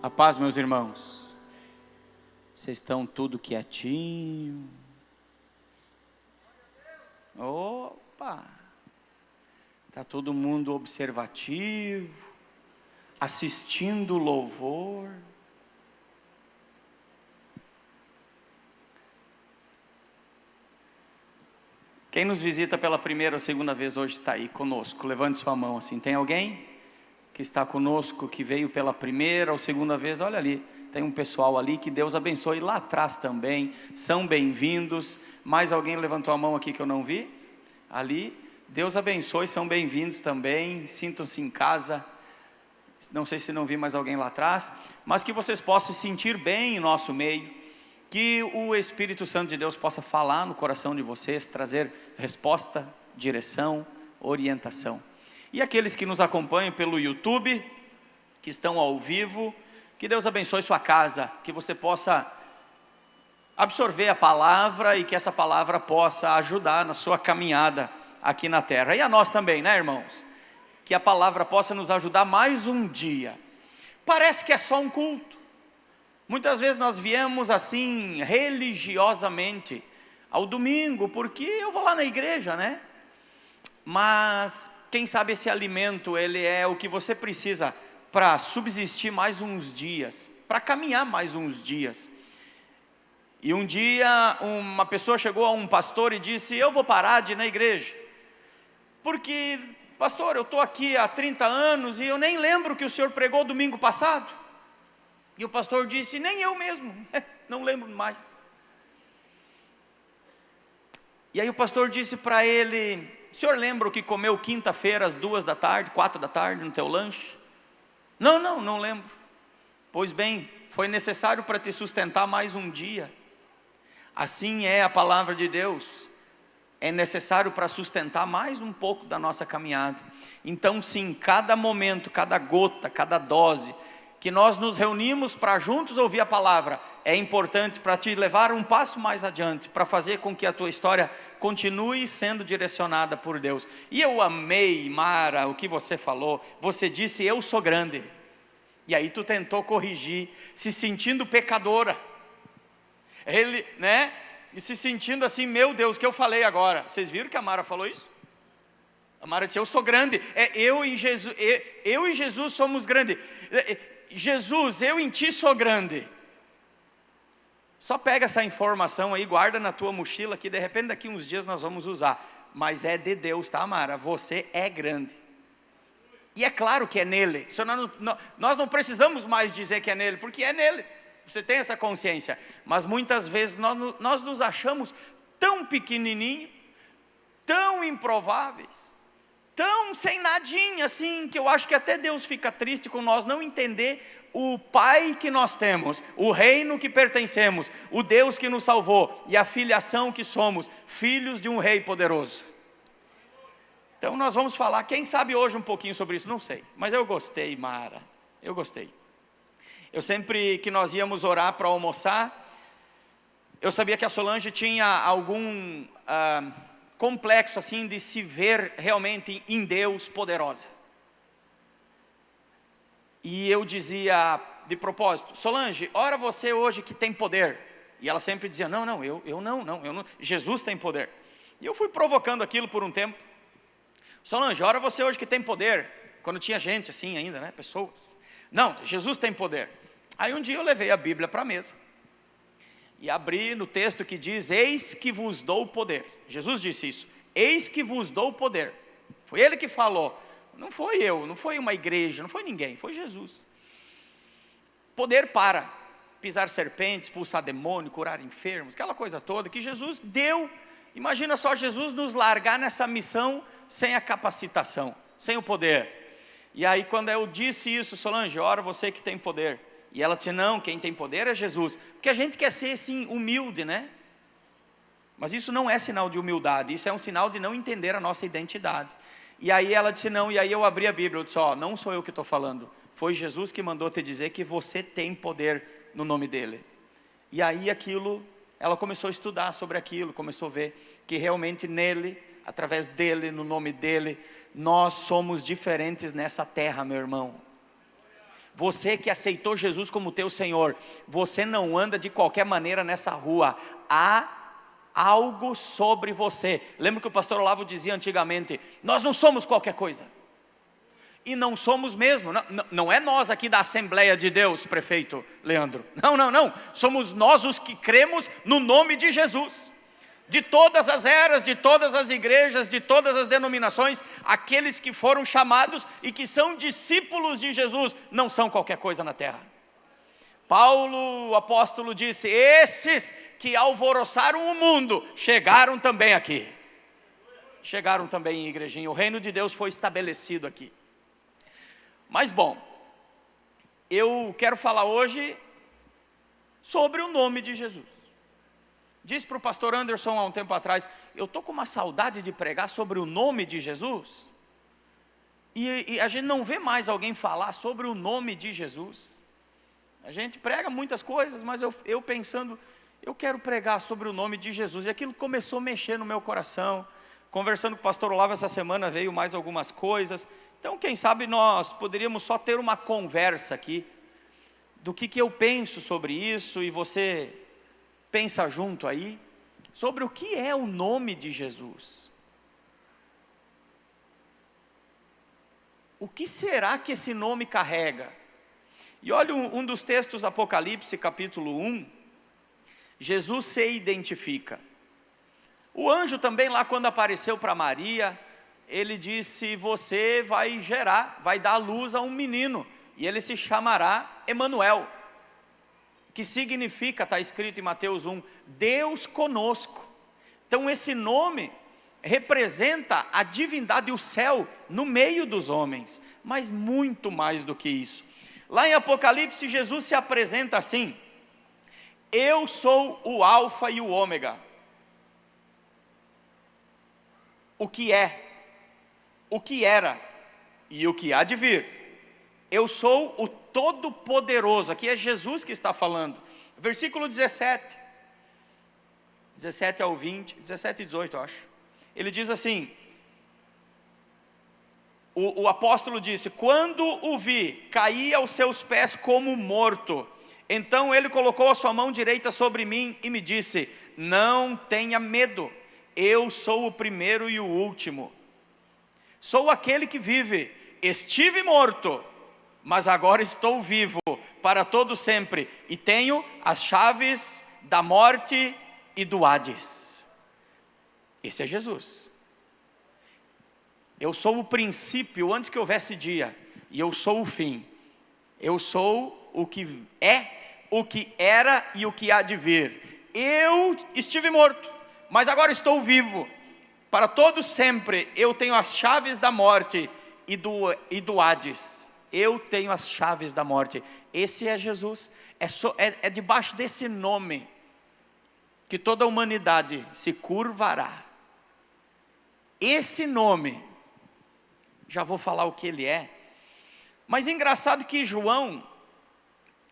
A paz, meus irmãos. Vocês estão tudo quietinho? Opa! Está todo mundo observativo, assistindo o louvor. Quem nos visita pela primeira ou segunda vez hoje está aí conosco. Levante sua mão assim. Tem alguém que está conosco, que veio pela primeira ou segunda vez? Olha ali, tem um pessoal ali, que Deus abençoe. Lá atrás também, são bem-vindos. Mais alguém levantou a mão aqui que eu não vi? Ali, Deus abençoe, são bem-vindos também. Sintam-se em casa. Não sei se não vi mais alguém lá atrás, mas que vocês possam se sentir bem em nosso meio, que o Espírito Santo de Deus possa falar no coração de vocês, trazer resposta, direção, orientação. E aqueles que nos acompanham pelo YouTube, que estão ao vivo, que Deus abençoe sua casa, que você possa absorver a palavra e que essa palavra possa ajudar na sua caminhada aqui na terra. E a nós também, né, irmãos? Que a palavra possa nos ajudar mais um dia. Parece que é só um culto. Muitas vezes nós viemos assim, religiosamente, ao domingo, porque eu vou lá na igreja, né? Mas quem sabe esse alimento, ele é o que você precisa para subsistir mais uns dias, para caminhar mais uns dias. E um dia, uma pessoa chegou a um pastor e disse: eu vou parar de ir na igreja, porque, pastor, eu estou aqui há 30 anos e eu nem lembro que o senhor pregou domingo passado. E o pastor disse: nem eu mesmo, não lembro mais. E aí o pastor disse para ele: o senhor lembra o que comeu quinta-feira às 2 da tarde, 4 da tarde no teu lanche? Não lembro. Pois bem, foi necessário para te sustentar mais um dia. Assim é a palavra de Deus. É necessário para sustentar mais um pouco da nossa caminhada. Então sim, cada momento, cada gota, cada dose que nós nos reunimos para juntos ouvir a palavra, é importante para te levar um passo mais adiante, para fazer com que a tua história continue sendo direcionada por Deus. E eu amei, Mara, o que você falou. Você disse: eu sou grande. E aí tu tentou corrigir, se sentindo pecadora. Ele, né? E se sentindo assim: meu Deus, o que eu falei agora? Vocês viram que a Mara falou isso? A Mara disse: eu sou grande. Eu e Jesus somos grandes. Jesus, eu em ti sou grande. Só pega essa informação aí, guarda na tua mochila, que de repente daqui uns dias nós vamos usar. Mas é de Deus, tá, Mara? Você é grande. E é claro que é nele. Nós não precisamos mais dizer que é nele, porque é nele. Você tem essa consciência. Mas muitas vezes nós nos achamos tão pequenininhos, tão improváveis, tão sem nadinha assim, que eu acho que até Deus fica triste com nós não entender o Pai que nós temos, o reino que pertencemos, o Deus que nos salvou e a filiação que somos, filhos de um rei poderoso. Então nós vamos falar, quem sabe hoje um pouquinho sobre isso, não sei, mas eu gostei, Mara, eu gostei. Eu sempre que nós íamos orar para almoçar, eu sabia que a Solange tinha algum complexo assim de se ver realmente em Deus poderosa. E eu dizia de propósito: Solange, ora você hoje que tem poder. E ela sempre dizia: eu não, Jesus tem poder. E eu fui provocando aquilo por um tempo. Solange, ora você hoje que tem poder. Quando tinha gente assim ainda, né, pessoas. Não, Jesus tem poder. Aí um dia eu levei a Bíblia para a mesa e abri no texto que diz: eis que vos dou poder. Jesus disse isso: eis que vos dou poder. Foi ele que falou, não foi eu, não foi uma igreja, não foi ninguém, foi Jesus. Poder para pisar serpentes, expulsar demônio, curar enfermos, aquela coisa toda que Jesus deu. Imagina só Jesus nos largar nessa missão sem a capacitação, sem o poder. E aí quando eu disse isso: Solange, ora você que tem poder. E ela disse: não, quem tem poder é Jesus. Porque a gente quer ser assim, humilde, né? Mas isso não é sinal de humildade, isso é um sinal de não entender a nossa identidade. E aí ela disse: não, e aí eu abri a Bíblia, eu disse: não sou eu que estou falando, foi Jesus que mandou te dizer que você tem poder no nome dele. E aí ela começou a estudar sobre aquilo, começou a ver que realmente nele, através dele, no nome dele, nós somos diferentes nessa terra, meu irmão. Você que aceitou Jesus como teu Senhor, você não anda de qualquer maneira nessa rua. Há algo sobre você. Lembra que o pastor Olavo dizia antigamente: nós não somos qualquer coisa. E não somos mesmo. Não é nós aqui da Assembleia de Deus, prefeito Leandro. Não. Somos nós os que cremos no nome de Jesus. De todas as eras, de todas as igrejas, de todas as denominações, aqueles que foram chamados e que são discípulos de Jesus, não são qualquer coisa na terra. Paulo, o apóstolo, disse: esses que alvoroçaram o mundo, chegaram também aqui. Chegaram também em igrejinha. O reino de Deus foi estabelecido aqui. Mas bom, eu quero falar hoje sobre o nome de Jesus. Disse para o pastor Anderson há um tempo atrás: eu estou com uma saudade de pregar sobre o nome de Jesus. E a gente não vê mais alguém falar sobre o nome de Jesus. A gente prega muitas coisas, mas eu pensando, eu quero pregar sobre o nome de Jesus. E aquilo começou a mexer no meu coração. Conversando com o pastor Olavo essa semana, veio mais algumas coisas. Então quem sabe nós poderíamos só ter uma conversa aqui, do que eu penso sobre isso, e você pensa junto aí, sobre o que é o nome de Jesus. O que será que esse nome carrega? E olha um dos textos, Apocalipse capítulo 1, Jesus se identifica. O anjo também lá, quando apareceu para Maria, ele disse: você vai gerar, vai dar luz a um menino, e ele se chamará Emanuel, que significa, está escrito em Mateus 1, Deus conosco. Então esse nome representa a divindade e o céu no meio dos homens, mas muito mais do que isso. Lá em Apocalipse, Jesus se apresenta assim: eu sou o alfa e o ômega. O que é, o que era e o que há de vir. Eu sou o Todo-Poderoso. Aqui é Jesus que está falando. Versículo 17 ao 20, 17 e 18 eu acho. Ele diz assim, o apóstolo disse: quando o vi, caí aos seus pés como morto. Então ele colocou a sua mão direita sobre mim e me disse: não tenha medo, eu sou o primeiro e o último. Sou aquele que vive. Estive morto, mas agora estou vivo para todo sempre, e tenho as chaves da morte e do Hades. Esse é Jesus. Eu sou o princípio antes que houvesse dia, e eu sou o fim. Eu sou o que é, o que era e o que há de vir. Eu estive morto, mas agora estou vivo para todo sempre. Eu tenho as chaves da morte e do Hades. Eu tenho as chaves da morte. Esse é Jesus. É debaixo desse nome que toda a humanidade se curvará. Esse nome, já vou falar o que ele é. Mas engraçado que João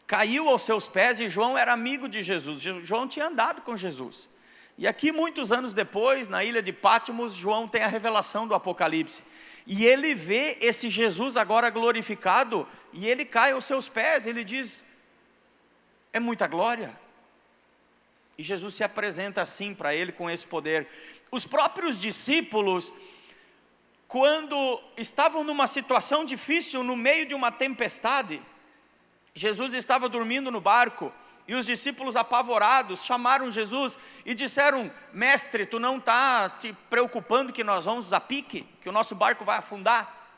caiu aos seus pés, e João era amigo de Jesus. João tinha andado com Jesus. E aqui, muitos anos depois, na ilha de Patmos, João tem a revelação do Apocalipse. E ele vê esse Jesus agora glorificado, e ele cai aos seus pés, ele diz: é muita glória. E Jesus se apresenta assim para ele, com esse poder. Os próprios discípulos, quando estavam numa situação difícil, no meio de uma tempestade, Jesus estava dormindo no barco, e os discípulos apavorados chamaram Jesus e disseram: mestre, tu não está te preocupando que nós vamos a pique, que o nosso barco vai afundar?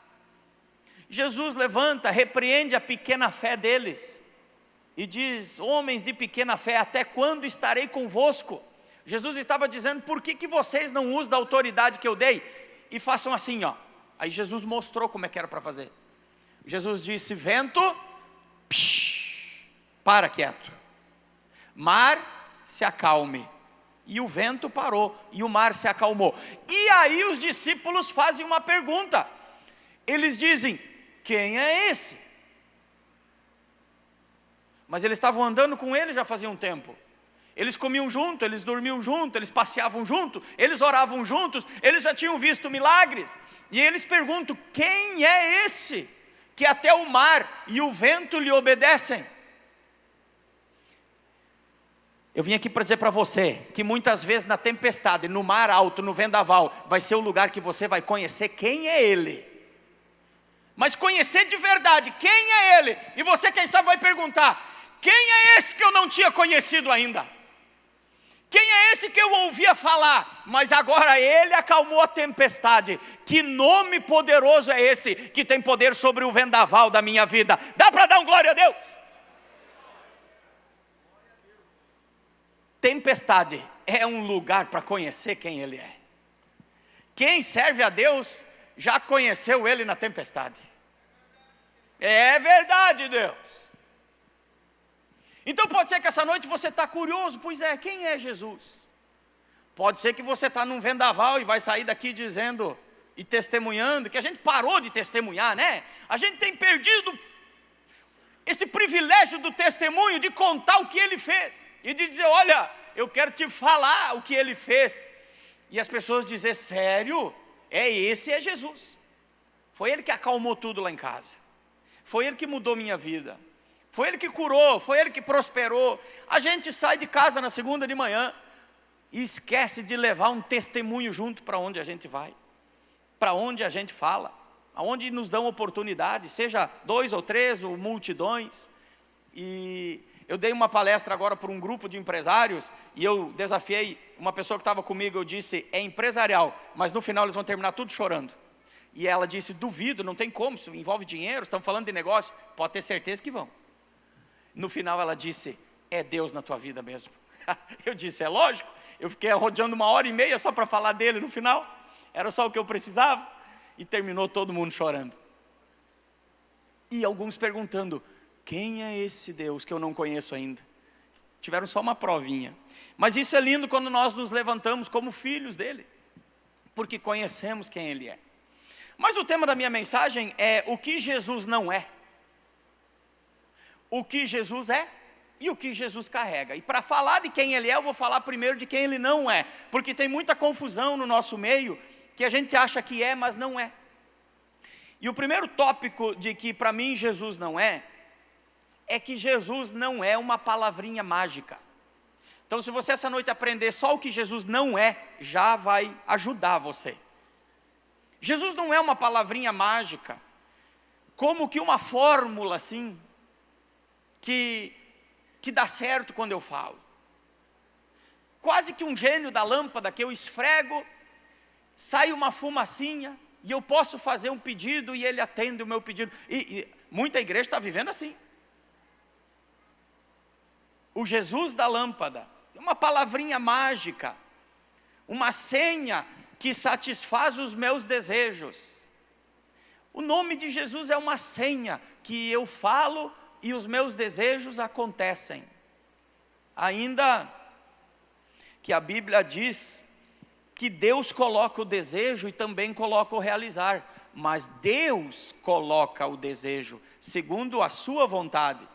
Jesus levanta, repreende a pequena fé deles e diz: homens de pequena fé, até quando estarei convosco? Jesus estava dizendo: por que vocês não usam da autoridade que eu dei e façam assim, ó? Aí Jesus mostrou como é que era para fazer. Jesus disse: vento, psh, para quieto. Mar, se acalme. E o vento parou, e o mar se acalmou. E aí os discípulos fazem uma pergunta. Eles dizem: quem é esse? Mas eles estavam andando com ele já fazia um tempo. Eles comiam junto, eles dormiam junto, eles passeavam junto, eles oravam juntos, eles já tinham visto milagres. E eles perguntam: quem é esse que até o mar e o vento lhe obedecem. Eu vim aqui para dizer para você que muitas vezes na tempestade, no mar alto, no vendaval, vai ser o lugar que você vai conhecer quem é Ele. Mas conhecer de verdade quem é Ele. E você, quem sabe, vai perguntar: quem é esse que eu não tinha conhecido ainda? Quem é esse que eu ouvia falar, mas agora Ele acalmou a tempestade? Que nome poderoso é esse, que tem poder sobre o vendaval da minha vida? Dá para dar um glória a Deus? Tempestade é um lugar para conhecer quem Ele é. Quem serve a Deus já conheceu Ele na tempestade. É verdade, Deus. Então pode ser que essa noite você está curioso. Pois é, quem é Jesus? Pode ser que você está num vendaval e vai sair daqui dizendo e testemunhando, que a gente parou de testemunhar, né? A gente tem perdido esse privilégio do testemunho, de contar o que Ele fez, e de dizer: olha, eu quero te falar o que Ele fez. E as pessoas dizem: sério? Esse é Jesus. Foi Ele que acalmou tudo lá em casa. Foi Ele que mudou minha vida. Foi Ele que curou, foi Ele que prosperou. A gente sai de casa na segunda de manhã e esquece de levar um testemunho junto para onde a gente vai, para onde a gente fala, aonde nos dão oportunidade, seja 2 ou 3 ou multidões. E eu dei uma palestra agora para um grupo de empresários, e eu desafiei uma pessoa que estava comigo. Eu disse: é empresarial, mas no final eles vão terminar tudo chorando. E ela disse: duvido, não tem como, isso envolve dinheiro, estamos falando de negócio. Pode ter certeza que vão. No final ela disse: é Deus na tua vida mesmo. Eu disse: é lógico. Eu fiquei rodeando 1h30 só para falar dele no final. Era só o que eu precisava. E terminou todo mundo chorando. E alguns perguntando: quem é esse Deus que eu não conheço ainda? Tiveram só uma provinha. Mas isso é lindo quando nós nos levantamos como filhos dele, porque conhecemos quem Ele é. Mas o tema da minha mensagem é o que Jesus não é. O que Jesus é e o que Jesus carrega. E para falar de quem Ele é, eu vou falar primeiro de quem Ele não é, porque tem muita confusão no nosso meio, que a gente acha que é, mas não é. E o primeiro tópico de que para mim Jesus não é que Jesus não é uma palavrinha mágica. Então, se você essa noite aprender só o que Jesus não é, já vai ajudar você. Jesus não é uma palavrinha mágica, como que uma fórmula assim, que dá certo quando eu falo. Quase que um gênio da lâmpada que eu esfrego, sai uma fumacinha, e eu posso fazer um pedido e Ele atende o meu pedido. E muita igreja está vivendo assim. O Jesus da lâmpada, uma palavrinha mágica, uma senha que satisfaz os meus desejos. O nome de Jesus é uma senha que eu falo e os meus desejos acontecem. Ainda que a Bíblia diz que Deus coloca o desejo e também coloca o realizar, mas Deus coloca o desejo segundo a sua vontade.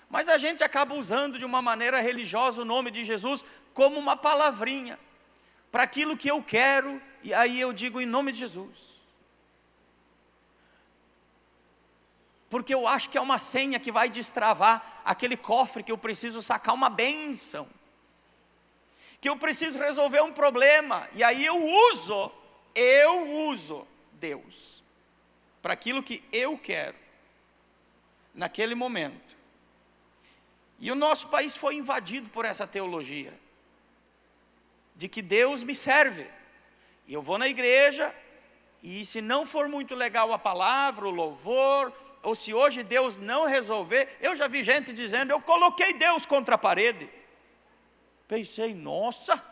Mas a gente acaba usando de uma maneira religiosa o nome de Jesus como uma palavrinha para aquilo que eu quero, e aí eu digo em nome de Jesus. Porque eu acho que é uma senha que vai destravar aquele cofre que eu preciso sacar uma bênção, que eu preciso resolver um problema, e aí eu uso Deus para aquilo que eu quero naquele momento. E o nosso país foi invadido por essa teologia de que Deus me serve, e eu vou na igreja, e se não for muito legal a palavra, o louvor, ou se hoje Deus não resolver, eu já vi gente dizendo: eu coloquei Deus contra a parede. Pensei: nossa,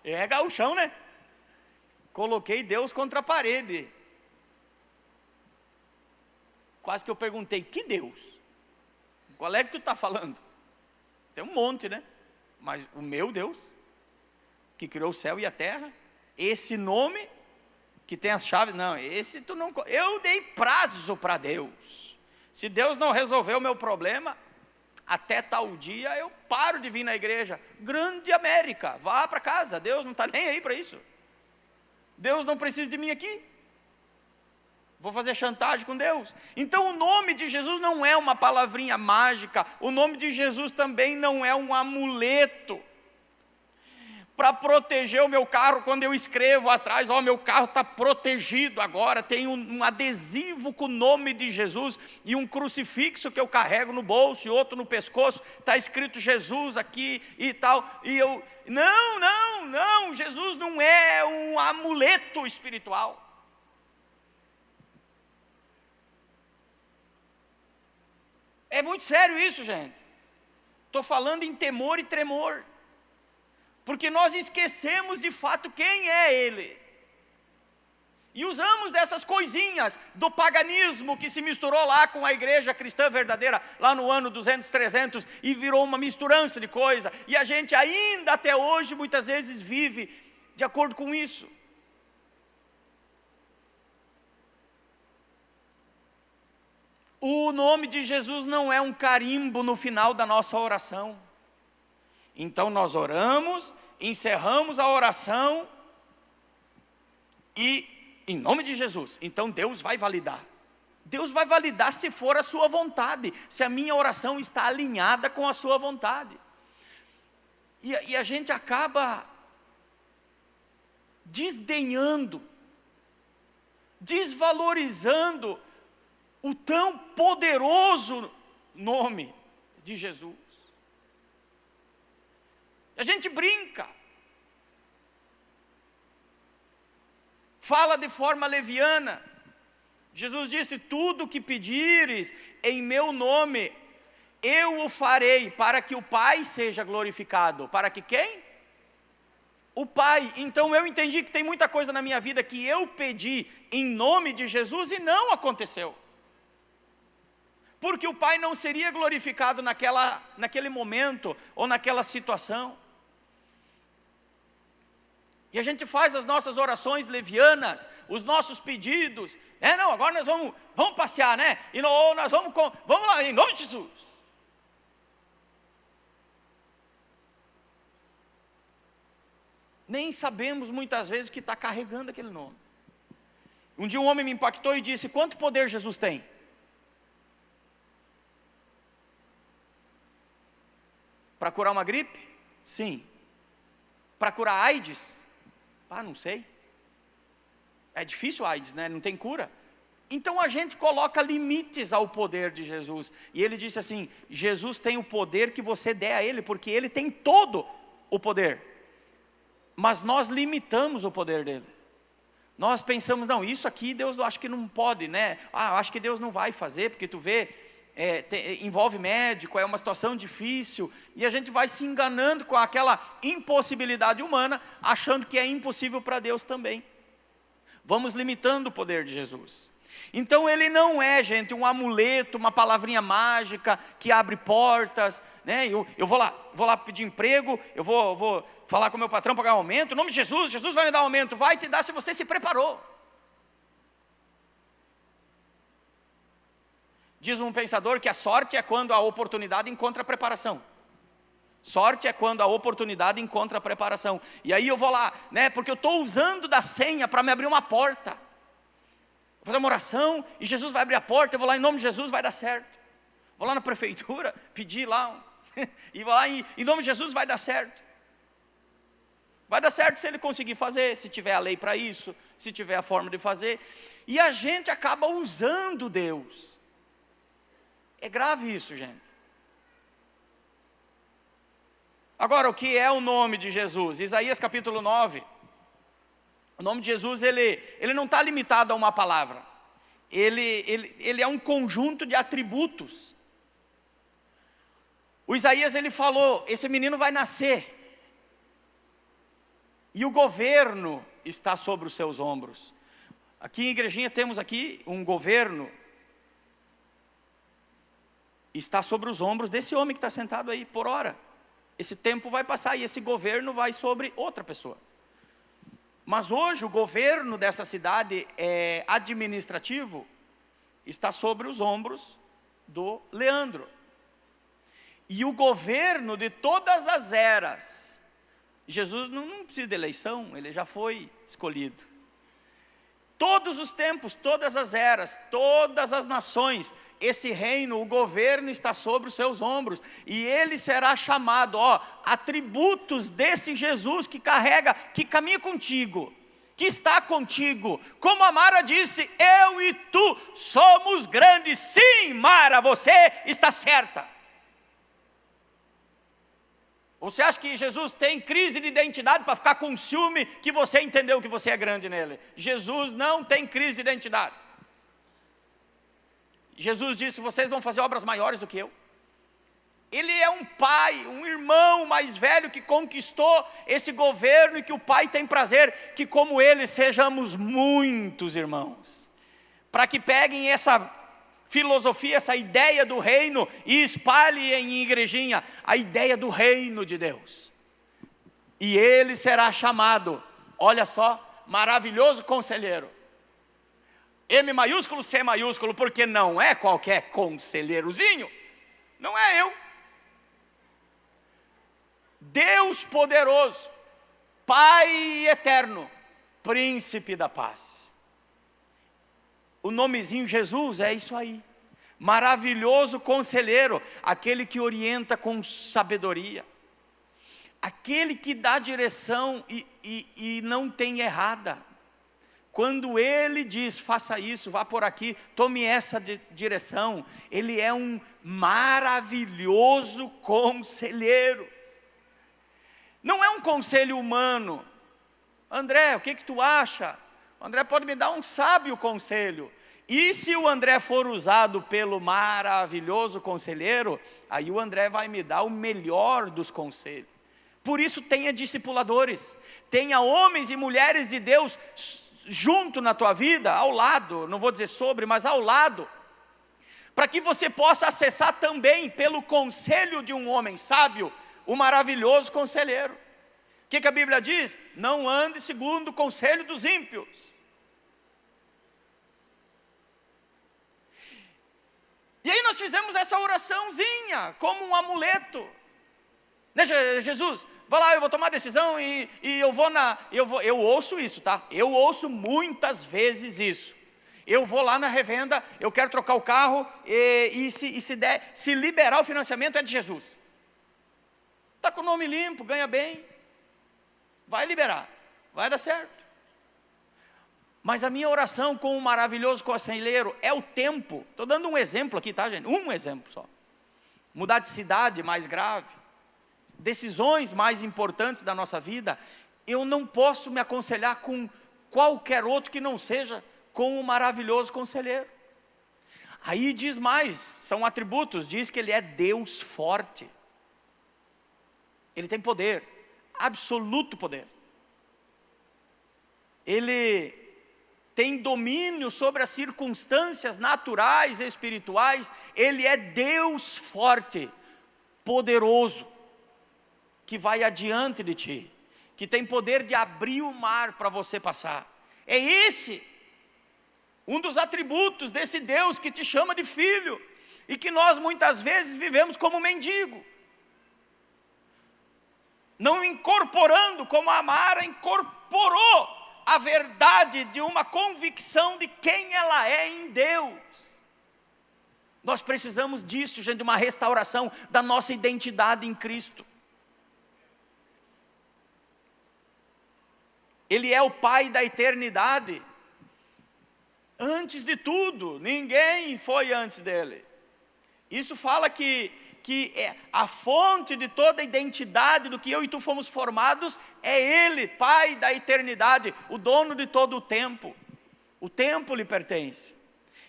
é gauchão, né? Coloquei Deus contra a parede. Quase que eu perguntei: que Deus? Qual é que tu está falando? Tem um monte, né? Mas o meu Deus, que criou o céu e a terra, esse nome, que tem as chaves, não, esse tu não... Eu dei prazo para Deus. Se Deus não resolver o meu problema, até tal dia eu paro de vir na igreja. Grande América, vá para casa, Deus não está nem aí para isso. Deus não precisa de mim aqui. Vou fazer chantagem com Deus? Então o nome de Jesus não é uma palavrinha mágica, o nome de Jesus também não é um amuleto para proteger o meu carro. Quando eu escrevo atrás, meu carro está protegido agora, tem um adesivo com o nome de Jesus, e um crucifixo que eu carrego no bolso, e outro no pescoço, está escrito Jesus aqui e tal, e eu, não, Jesus não é um amuleto espiritual. É muito sério isso, gente. Estou falando em temor e tremor, porque nós esquecemos de fato quem é Ele, e usamos dessas coisinhas do paganismo que se misturou lá com a igreja cristã verdadeira, lá no ano 200, 300, e virou uma misturança de coisa, e a gente ainda até hoje muitas vezes vive de acordo com isso. O nome de Jesus não é um carimbo no final da nossa oração. Então nós oramos, encerramos a oração e em nome de Jesus, então Deus vai validar. Deus vai validar se for a sua vontade, se a minha oração está alinhada com a sua vontade. E a gente acaba desdenhando, desvalorizando o tão poderoso nome de Jesus. A gente brinca, fala de forma leviana. Jesus disse: tudo o que pedires em meu nome, eu o farei, para que o Pai seja glorificado. Para que quem? O Pai. Então eu entendi que tem muita coisa na minha vida que eu pedi em nome de Jesus e não aconteceu, porque o Pai não seria glorificado naquele momento ou naquela situação. E a gente faz as nossas orações levianas, os nossos pedidos, não, agora nós vamos passear, e nós vamos lá, em nome de Jesus. Nem sabemos muitas vezes que está carregando aquele nome. Um dia um homem me impactou e disse: quanto poder Jesus tem? Para curar uma gripe? Sim. Para curar AIDS? Não sei. É difícil a AIDS, não tem cura. Então a gente coloca limites ao poder de Jesus. E ele disse assim: Jesus tem o poder que você der a Ele, porque Ele tem todo o poder. Mas nós limitamos o poder dele. Nós pensamos: não, isso aqui Deus acho que não pode, acho que Deus não vai fazer, porque tu vê, envolve médico, é uma situação difícil, e a gente vai se enganando com aquela impossibilidade humana, achando que é impossível para Deus também. Vamos limitando o poder de Jesus. Então ele não é, gente, um amuleto, uma palavrinha mágica que abre portas, eu vou lá pedir emprego, eu vou falar com o meu patrão para ganhar aumento, em nome de Jesus, Jesus vai me dar aumento. Vai te dar se você se preparou. Diz um pensador que a sorte é quando a oportunidade encontra a preparação. Sorte é quando a oportunidade encontra a preparação. E aí eu vou lá, porque eu estou usando da senha para me abrir uma porta. Vou fazer uma oração e Jesus vai abrir a porta, eu vou lá em nome de Jesus, vai dar certo. Vou lá na prefeitura, pedir lá, e vou lá em nome de Jesus, vai dar certo. Vai dar certo se ele conseguir fazer, se tiver a lei para isso, se tiver a forma de fazer. E a gente acaba usando Deus. É grave isso, gente. Agora, o que é o nome de Jesus? Isaías capítulo 9. O nome de Jesus, ele não está limitado a uma palavra. Ele é um conjunto de atributos. O Isaías, ele falou: esse menino vai nascer, e o governo está sobre os seus ombros. Aqui em Igrejinha temos aqui um governo, está sobre os ombros desse homem que está sentado aí por hora. Esse tempo vai passar e esse governo vai sobre outra pessoa. Mas hoje o governo dessa cidade administrativo está sobre os ombros do Leandro. E o governo de todas as eras, Jesus não precisa de eleição, ele já foi escolhido. Todos os tempos, todas as eras, todas as nações, esse reino, o governo está sobre os seus ombros, e ele será chamado, atributos desse Jesus que carrega, que caminha contigo, que está contigo. Como a Mara disse, eu e tu somos grandes. Sim, Mara, você está certa. Você acha que Jesus tem crise de identidade para ficar com ciúme que você entendeu que você é grande nele? Jesus não tem crise de identidade. Jesus disse, vocês vão fazer obras maiores do que eu. Ele é um pai, um irmão mais velho que conquistou esse governo e que o pai tem prazer que como ele sejamos muitos irmãos. Para que peguem essa filosofia, essa ideia do reino e espalhe em igrejinha a ideia do reino de Deus. E ele será chamado, olha só, maravilhoso conselheiro. M maiúsculo, C maiúsculo, porque não é qualquer conselheirozinho, não é eu. Deus poderoso, Pai eterno, Príncipe da paz. O nomezinho Jesus é isso aí. Maravilhoso conselheiro, aquele que orienta com sabedoria, aquele que dá direção e não tem errada. Quando ele diz, faça isso, vá por aqui, tome essa direção, ele é um maravilhoso conselheiro. Não é um conselho humano. André, o que tu acha? O André pode me dar um sábio conselho. E se o André for usado pelo maravilhoso conselheiro, aí o André vai me dar o melhor dos conselhos. Por isso tenha discipuladores, tenha homens e mulheres de Deus junto na tua vida, ao lado, não vou dizer sobre, mas ao lado, para que você possa acessar também pelo conselho de um homem sábio, o maravilhoso conselheiro. O que a Bíblia diz? Não ande segundo o conselho dos ímpios. E aí nós fizemos essa oraçãozinha, como um amuleto. Né, Jesus, vai lá, eu vou tomar decisão e eu ouço isso, tá? Eu ouço muitas vezes isso. Eu vou lá na revenda, eu quero trocar o carro e se liberar o financiamento é de Jesus. Está com o nome limpo, ganha bem, vai liberar, vai dar certo. Mas a minha oração com o maravilhoso conselheiro é o tempo. Estou dando um exemplo aqui, tá, gente? Um exemplo só. Mudar de cidade, mais grave. Decisões mais importantes da nossa vida. Eu não posso me aconselhar com qualquer outro que não seja com o maravilhoso conselheiro. Aí diz mais, são atributos, diz que ele é Deus forte. Ele tem poder, absoluto poder. Ele tem domínio sobre as circunstâncias naturais e espirituais. Ele é Deus forte, poderoso, que vai adiante de ti, que tem poder de abrir o mar para você passar. É esse um dos atributos desse Deus que te chama de filho, e que nós muitas vezes vivemos como mendigo, não incorporando como a Mara incorporou a verdade de uma convicção de quem ela é em Deus. Nós precisamos disso, gente, de uma restauração da nossa identidade em Cristo. Ele é o Pai da eternidade. Antes de tudo, ninguém foi antes dele. Isso fala que a fonte de toda a identidade do que eu e tu fomos formados é Ele, Pai da eternidade, o dono de todo o tempo. O tempo lhe pertence.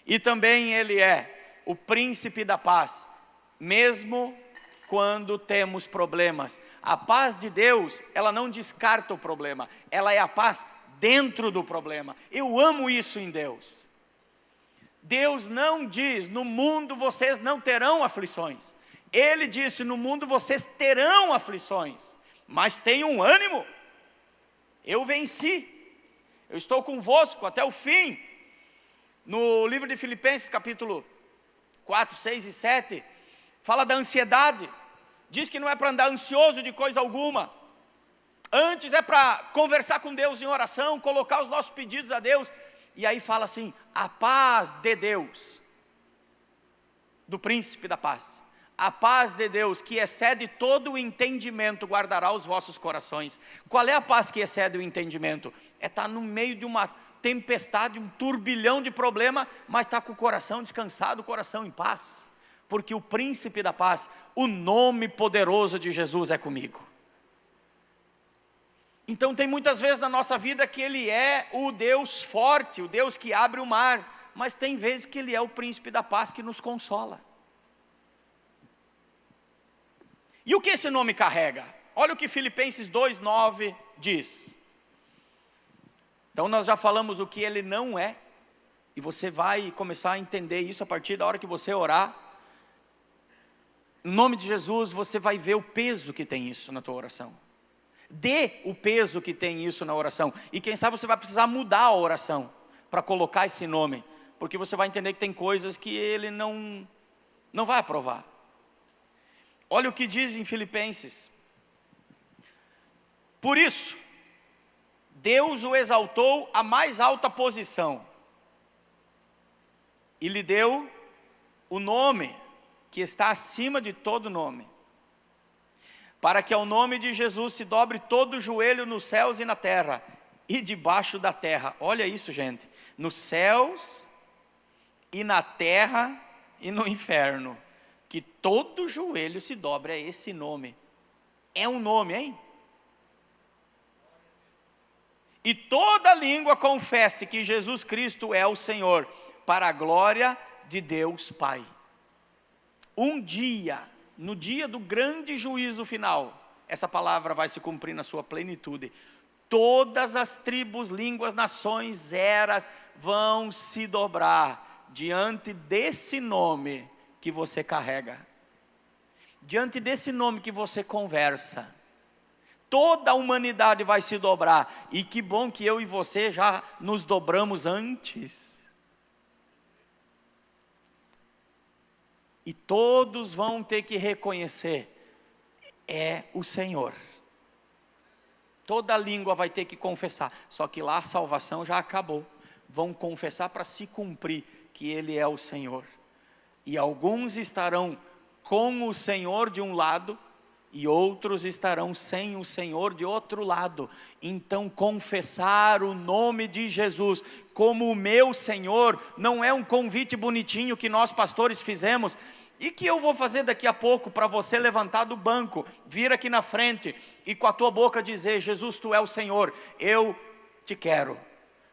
E também Ele é o príncipe da paz, mesmo quando temos problemas. A paz de Deus, ela não descarta o problema, ela é a paz dentro do problema. Eu amo isso em Deus. Deus não diz, no mundo vocês não terão aflições. Ele disse, no mundo vocês terão aflições, mas tenham ânimo, eu venci, eu estou convosco até o fim. No livro de Filipenses capítulo 4, 6 e 7, fala da ansiedade, diz que não é para andar ansioso de coisa alguma, antes é para conversar com Deus em oração, colocar os nossos pedidos a Deus, E aí fala assim: a paz de Deus, do príncipe da paz, a paz de Deus, que excede todo o entendimento, guardará os vossos corações. Qual é a paz que excede o entendimento? É estar no meio de uma tempestade, um turbilhão de problema, mas estar com o coração descansado, o coração em paz, porque o príncipe da paz, o nome poderoso de Jesus é comigo. Então tem muitas vezes na nossa vida que Ele é o Deus forte, o Deus que abre o mar, mas tem vezes que Ele é o príncipe da paz que nos consola. E o que esse nome carrega? Olha o que Filipenses 2:9 diz. Então nós já falamos o que Ele não é, e você vai começar a entender isso a partir da hora que você orar. Em nome de Jesus, você vai ver o peso que tem isso na tua oração. Dê o peso que tem isso na oração. E quem sabe você vai precisar mudar a oração para colocar esse nome, porque você vai entender que tem coisas que Ele não vai aprovar. Olha o que diz em Filipenses: por isso, Deus o exaltou à mais alta posição, e lhe deu o nome que está acima de todo nome, para que ao nome de Jesus se dobre todo o joelho nos céus e na terra, e debaixo da terra. Olha isso, gente, nos céus e na terra e no inferno, que todo joelho se dobre a esse nome. É um nome, hein? E toda língua confesse que Jesus Cristo é o Senhor, para a glória de Deus Pai. Um dia, no dia do grande juízo final, essa palavra vai se cumprir na sua plenitude. Todas as tribos, línguas, nações, eras vão se dobrar diante desse nome que você carrega, diante desse nome que você conversa. Toda a humanidade vai se dobrar, e que bom que eu e você já nos dobramos antes. E todos vão ter que reconhecer: é o Senhor. Toda língua vai ter que confessar, só que lá a salvação já acabou. Vão confessar para se cumprir que Ele é o Senhor. E alguns estarão com o Senhor de um lado, e outros estarão sem o Senhor de outro lado. Então confessar o nome de Jesus como o meu Senhor não é um convite bonitinho que nós pastores fizemos, e que eu vou fazer daqui a pouco para você levantar do banco, vir aqui na frente e com a tua boca dizer: Jesus, Tu é o Senhor, eu te quero.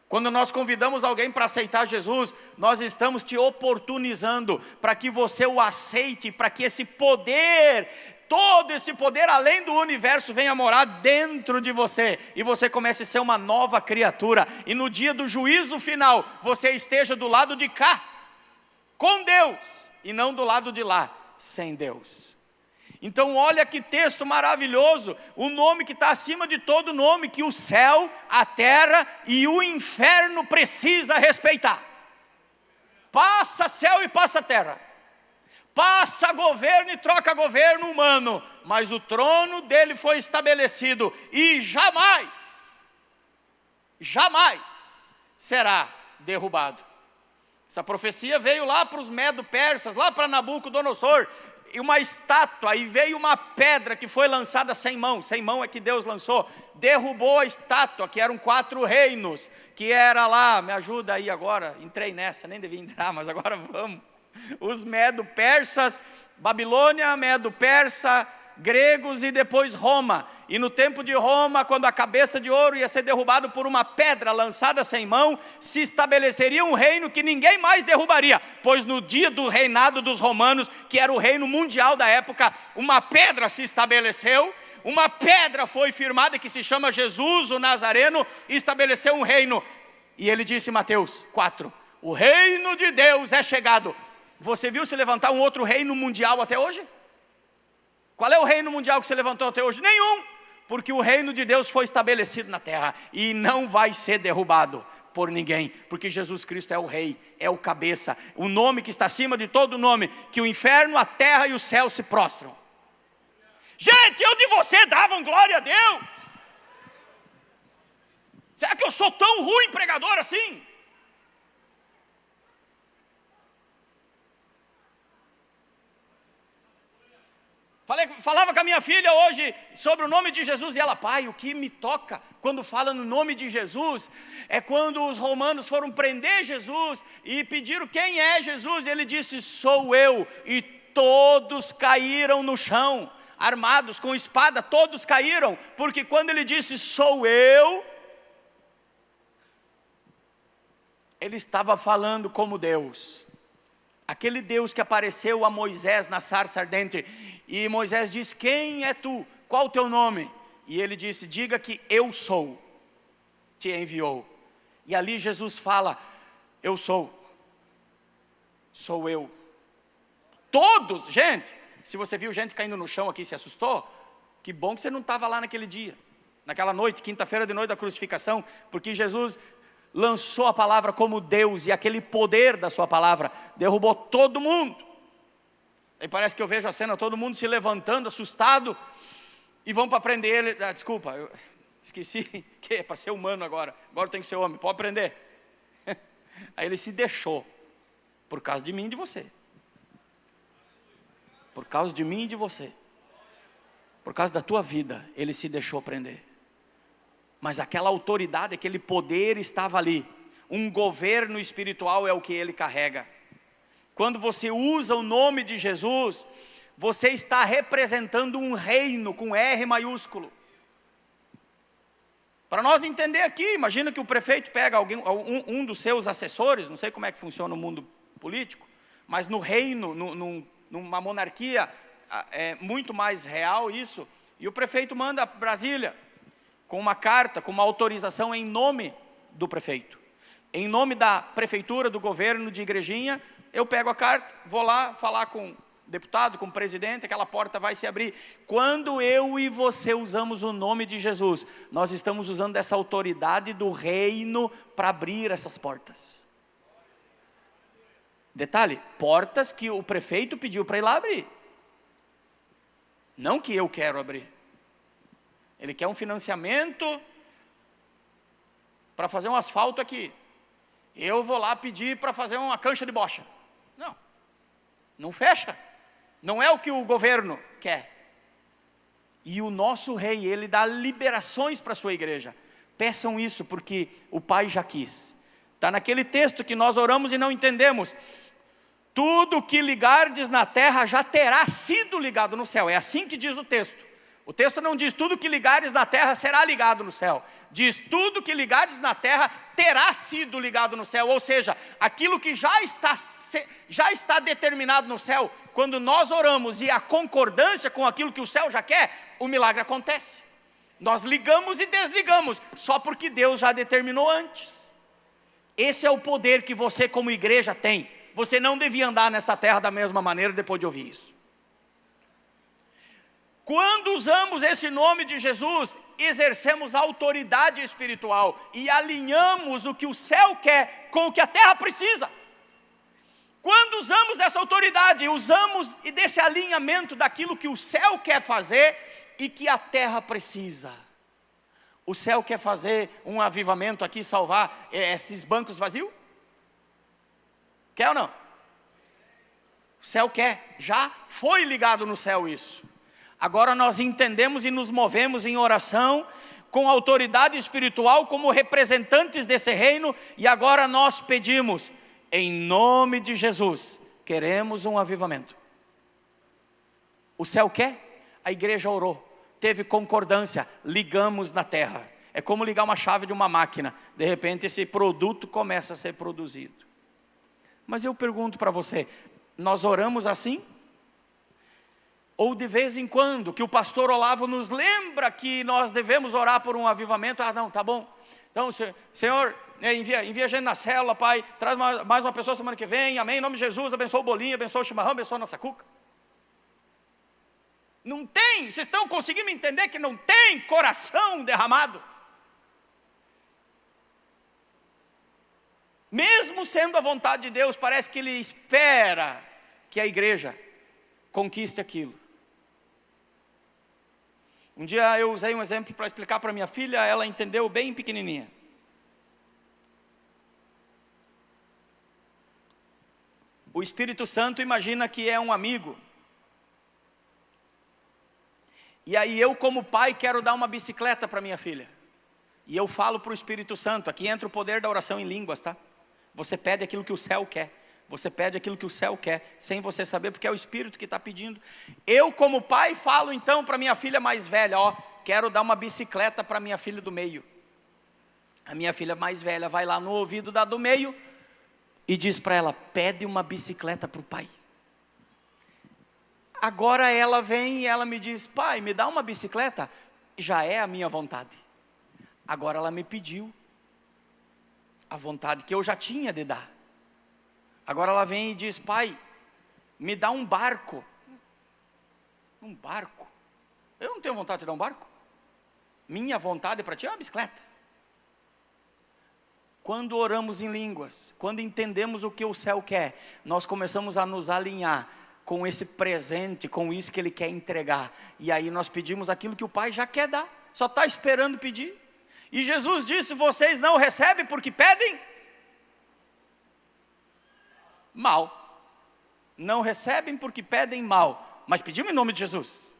Quando nós convidamos alguém para aceitar Jesus, nós estamos te oportunizando para que você o aceite, para que esse poder, todo esse poder além do universo venha morar dentro de você, e você comece a ser uma nova criatura, e no dia do juízo final, você esteja do lado de cá, com Deus, e não do lado de lá, sem Deus. Então olha que texto maravilhoso, o nome que está acima de todo nome, que o céu, a terra e o inferno precisa respeitar. Passa céu e passa terra, passa governo e troca governo humano, mas o trono dele foi estabelecido, e jamais será derrubado. Essa profecia veio lá para os medo-persas, lá para Nabucodonosor, e uma estátua, e veio uma pedra que foi lançada sem mão é que Deus lançou, derrubou a estátua, que eram 4 reinos, que era lá, me ajuda aí agora, entrei nessa, nem devia entrar, mas agora vamos, os medo-persas, Babilônia, medo-persa, gregos e depois Roma. E no tempo de Roma, quando a cabeça de ouro ia ser derrubado por uma pedra lançada sem mão, se estabeleceria um reino que ninguém mais derrubaria, pois no dia do reinado dos romanos, que era o reino mundial da época, uma pedra se estabeleceu, uma pedra foi firmada que se chama Jesus o Nazareno, e estabeleceu um reino. E ele disse em Mateus 4, o reino de Deus é chegado. Você viu se levantar um outro reino mundial até hoje? Qual é o reino mundial que se levantou até hoje? Nenhum, porque o reino de Deus foi estabelecido na terra, e não vai ser derrubado por ninguém, porque Jesus Cristo é o rei, é o cabeça, o nome que está acima de todo nome, que o inferno, a terra e o céu se prostram. Gente, eu de você davam glória a Deus. Será que eu sou tão ruim pregador assim? Falava com a minha filha hoje sobre o nome de Jesus, e ela: pai, o que me toca quando fala no nome de Jesus, é quando os romanos foram prender Jesus, e pediram quem é Jesus, e ele disse: sou eu, e todos caíram no chão, armados com espada, todos caíram, porque quando ele disse sou eu, ele estava falando como Deus. Aquele Deus que apareceu a Moisés na sarça ardente, e Moisés disse: quem é tu? Qual o teu nome? E ele disse: diga que eu sou, te enviou. E ali Jesus fala: eu sou eu. Todos, gente, se você viu gente caindo no chão aqui e se assustou, que bom que você não estava lá naquele dia, naquela noite, quinta-feira de noite da crucificação, porque Jesus lançou a palavra como Deus, e aquele poder da sua palavra derrubou todo mundo. Aí parece que eu vejo a cena, todo mundo se levantando, assustado, e vão para prender ele. Desculpa, eu esqueci que é para ser humano agora tem que ser homem, pode prender. Aí ele se deixou, por causa de mim e de você. Por causa de mim e de você. Por causa da tua vida, ele se deixou prender. Mas aquela autoridade, aquele poder estava ali. Um governo espiritual é o que ele carrega. Quando você usa o nome de Jesus, você está representando um reino com R maiúsculo. Para nós entender aqui, imagina que o prefeito pega um dos seus assessores, não sei como é que funciona o mundo político, mas no reino, numa monarquia, é muito mais real isso, e o prefeito manda para Brasília, com uma carta, com uma autorização em nome do prefeito, em nome da prefeitura, do governo, de Igrejinha. Eu pego a carta, vou lá falar com o deputado, com o presidente, aquela porta vai se abrir. Quando eu e você usamos o nome de Jesus, nós estamos usando essa autoridade do reino para abrir essas portas. Detalhe, portas que o prefeito pediu para ir lá abrir, não que eu quero abrir. Ele quer um financiamento para fazer um asfalto aqui. Eu vou lá pedir para fazer uma cancha de bocha. Não fecha. Não é o que o governo quer. E o nosso rei, ele dá liberações para a sua igreja. Peçam isso, porque o Pai já quis. Está naquele texto que nós oramos e não entendemos. Tudo que ligardes na terra já terá sido ligado no céu. É assim que diz o texto. O texto não diz tudo que ligares na terra será ligado no céu. Diz tudo que ligares na terra terá sido ligado no céu. Ou seja, aquilo que já está determinado no céu, quando nós oramos e a concordância com aquilo que o céu já quer, o milagre acontece. Nós ligamos e desligamos, só porque Deus já determinou antes. Esse é o poder que você como igreja tem. Você não devia andar nessa terra da mesma maneira depois de ouvir isso. Quando usamos esse nome de Jesus, exercemos autoridade espiritual e alinhamos o que o céu quer com o que a terra precisa. Quando usamos dessa autoridade, usamos desse alinhamento daquilo que o céu quer fazer e que a terra precisa. O céu quer fazer um avivamento aqui, salvar esses bancos vazios? Quer ou não? O céu quer, já foi ligado no céu isso. Agora nós entendemos e nos movemos em oração, com autoridade espiritual, como representantes desse reino, e agora nós pedimos, em nome de Jesus, queremos um avivamento. O céu quer, a igreja orou, teve concordância, ligamos na terra. É como ligar uma chave de uma máquina, de repente esse produto começa a ser produzido. Mas eu pergunto para você, nós oramos assim? Ou de vez em quando, que o pastor Olavo nos lembra que nós devemos orar por um avivamento? Não, tá bom. Então, Senhor, envia gente na célula, Pai, traz mais uma pessoa semana que vem, amém, em nome de Jesus, abençoa o bolinho, abençoa o chimarrão, abençoa a nossa cuca. Não tem, vocês estão conseguindo entender que não tem coração derramado? Mesmo sendo a vontade de Deus, parece que Ele espera que a igreja conquiste aquilo. Um dia eu usei um exemplo para explicar para minha filha, ela entendeu bem pequenininha. O Espírito Santo imagina que é um amigo. E aí eu, como pai, quero dar uma bicicleta para minha filha. E eu falo para o Espírito Santo, aqui entra o poder da oração em línguas, tá? Você pede aquilo que o céu quer. Você pede aquilo que o céu quer, sem você saber, porque é o Espírito que está pedindo. Eu, como pai, falo então para minha filha mais velha, ó, quero dar uma bicicleta para minha filha do meio. A minha filha mais velha vai lá no ouvido da do meio e diz para ela, pede uma bicicleta para o pai. Agora ela vem e ela me diz, pai, me dá uma bicicleta? Já é a minha vontade. Agora ela me pediu a vontade que eu já tinha de dar. Agora ela vem e diz, pai, me dá um barco. Um barco? Eu não tenho vontade de dar um barco. Minha vontade para ti é uma bicicleta. Quando oramos em línguas, quando entendemos o que o céu quer, nós começamos a nos alinhar com esse presente, com isso que Ele quer entregar. E aí nós pedimos aquilo que o Pai já quer dar, só está esperando pedir. E Jesus disse, vocês não recebem porque pedem mal. Não recebem porque pedem mal, mas pedimos em nome de Jesus.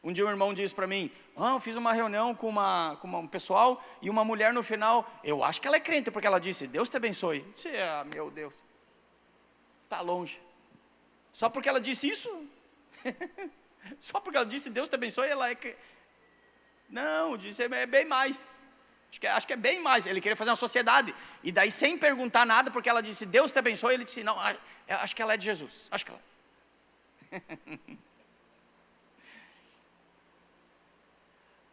Um dia um irmão disse para mim, eu fiz uma reunião com um pessoal, e uma mulher no final, eu acho que ela é crente, porque ela disse, Deus te abençoe. Eu disse, meu Deus, está longe. Só porque ela disse isso? Só porque ela disse, Deus te abençoe, ela é crente. Não, disse, é bem mais. Acho que é bem mais. Ele queria fazer uma sociedade, e daí sem perguntar nada, porque ela disse, Deus te abençoe, ele disse, não, acho que ela é de Jesus. Acho que ela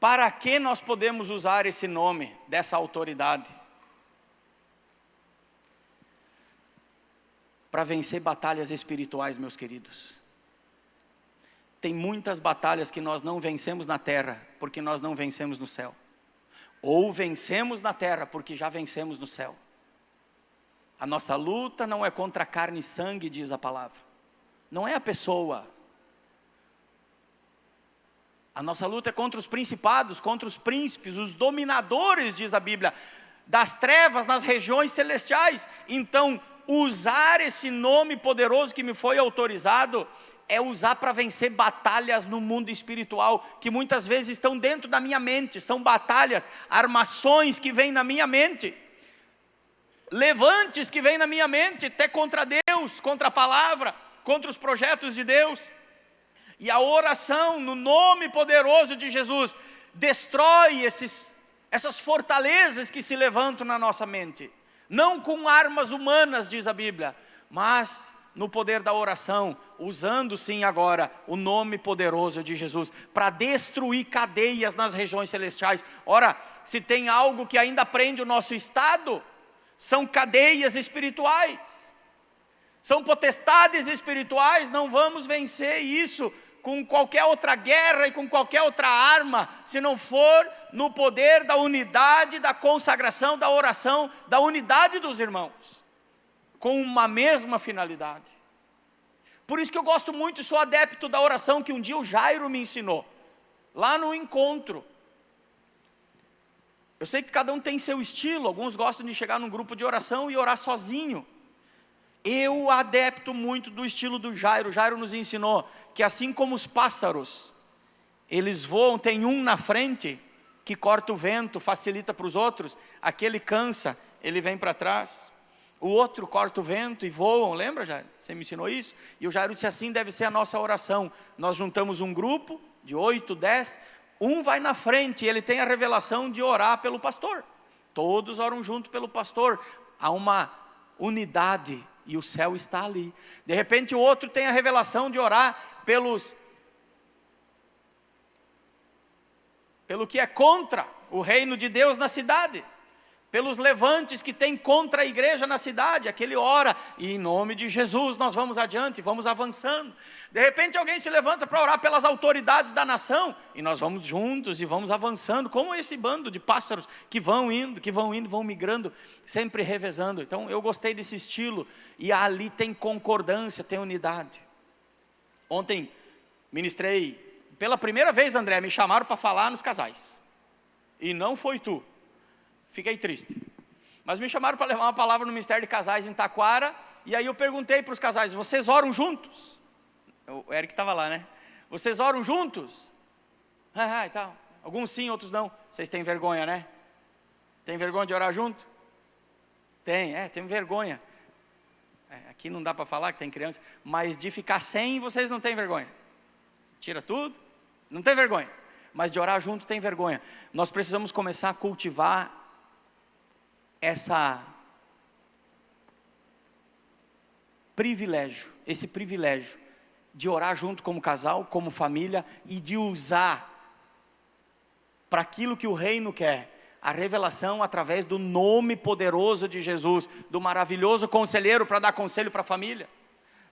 Para que nós podemos usar esse nome, dessa autoridade? Para vencer batalhas espirituais, meus queridos. Tem muitas batalhas que nós não vencemos na terra, porque nós não vencemos no céu. Ou vencemos na terra, porque já vencemos no céu. A nossa luta não é contra carne e sangue, diz a palavra. Não é a pessoa. A nossa luta é contra os principados, contra os príncipes, os dominadores, diz a Bíblia, das trevas nas regiões celestiais. Então, usar esse nome poderoso que me foi autorizado, é usar para vencer batalhas no mundo espiritual, que muitas vezes estão dentro da minha mente, são batalhas, armações que vêm na minha mente, levantes que vêm na minha mente, até contra Deus, contra a palavra, contra os projetos de Deus. E a oração no nome poderoso de Jesus destrói essas fortalezas que se levantam na nossa mente. Não com armas humanas, diz a Bíblia, mas no poder da oração, usando sim agora o nome poderoso de Jesus, para destruir cadeias nas regiões celestiais. Ora, se tem algo que ainda prende o nosso estado, são cadeias espirituais, são potestades espirituais. Não vamos vencer isso com qualquer outra guerra e com qualquer outra arma, se não for no poder da unidade, da consagração, da oração, da unidade dos irmãos, com uma mesma finalidade. Por isso que eu gosto muito, sou adepto da oração, que um dia o Jairo me ensinou, lá no encontro. Eu sei que cada um tem seu estilo, alguns gostam de chegar num grupo de oração e orar sozinho. Eu adepto muito do estilo do Jairo. Jairo nos ensinou que assim como os pássaros, eles voam, tem um na frente, que corta o vento, facilita para os outros, aquele cansa, ele vem para trás. O outro corta o vento e voam, lembra, Jairo? Você me ensinou isso? E o Jairo disse, assim deve ser a nossa oração. Nós juntamos um grupo de 8, 10, um vai na frente, e ele tem a revelação de orar pelo pastor. Todos oram junto pelo pastor, há uma unidade, e o céu está ali. De repente o outro tem a revelação de orar pelo que é contra o reino de Deus na cidade, pelos levantes que tem contra a igreja na cidade. Aquele ora, e em nome de Jesus nós vamos adiante, vamos avançando. De repente alguém se levanta para orar pelas autoridades da nação, e nós vamos juntos e vamos avançando, como esse bando de pássaros que vão indo, vão migrando, sempre revezando. Então eu gostei desse estilo, e ali tem concordância, tem unidade. Ontem ministrei, pela primeira vez, André, me chamaram para falar nos casais, e não foi tu. Fiquei triste, mas me chamaram para levar uma palavra no Ministério de Casais em Taquara. E aí eu perguntei para os casais, vocês oram juntos? O Eric estava lá, né? Vocês oram juntos? E tal. Alguns sim, outros não. Vocês têm vergonha, né? Tem vergonha de orar junto? Tem vergonha. Aqui não dá para falar que tem criança, mas de ficar sem, vocês não têm vergonha. Tira tudo, não tem vergonha. Mas de orar junto tem vergonha. Nós precisamos começar a cultivar esse privilégio de orar junto como casal, como família, e de usar para aquilo que o reino quer, a revelação através do nome poderoso de Jesus, do maravilhoso conselheiro para dar conselho para a família,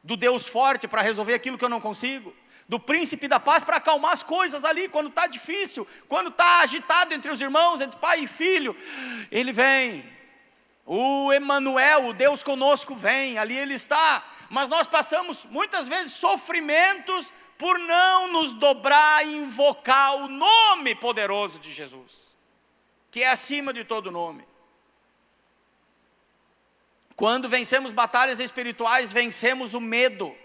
do Deus forte para resolver aquilo que eu não consigo, do príncipe da paz para acalmar as coisas ali, quando está difícil, quando está agitado entre os irmãos, entre pai e filho, ele vem, o Emanuel, o Deus conosco vem, ali ele está. Mas nós passamos muitas vezes sofrimentos por não nos dobrar e invocar o nome poderoso de Jesus, que é acima de todo nome. Quando vencemos batalhas espirituais, vencemos o medo,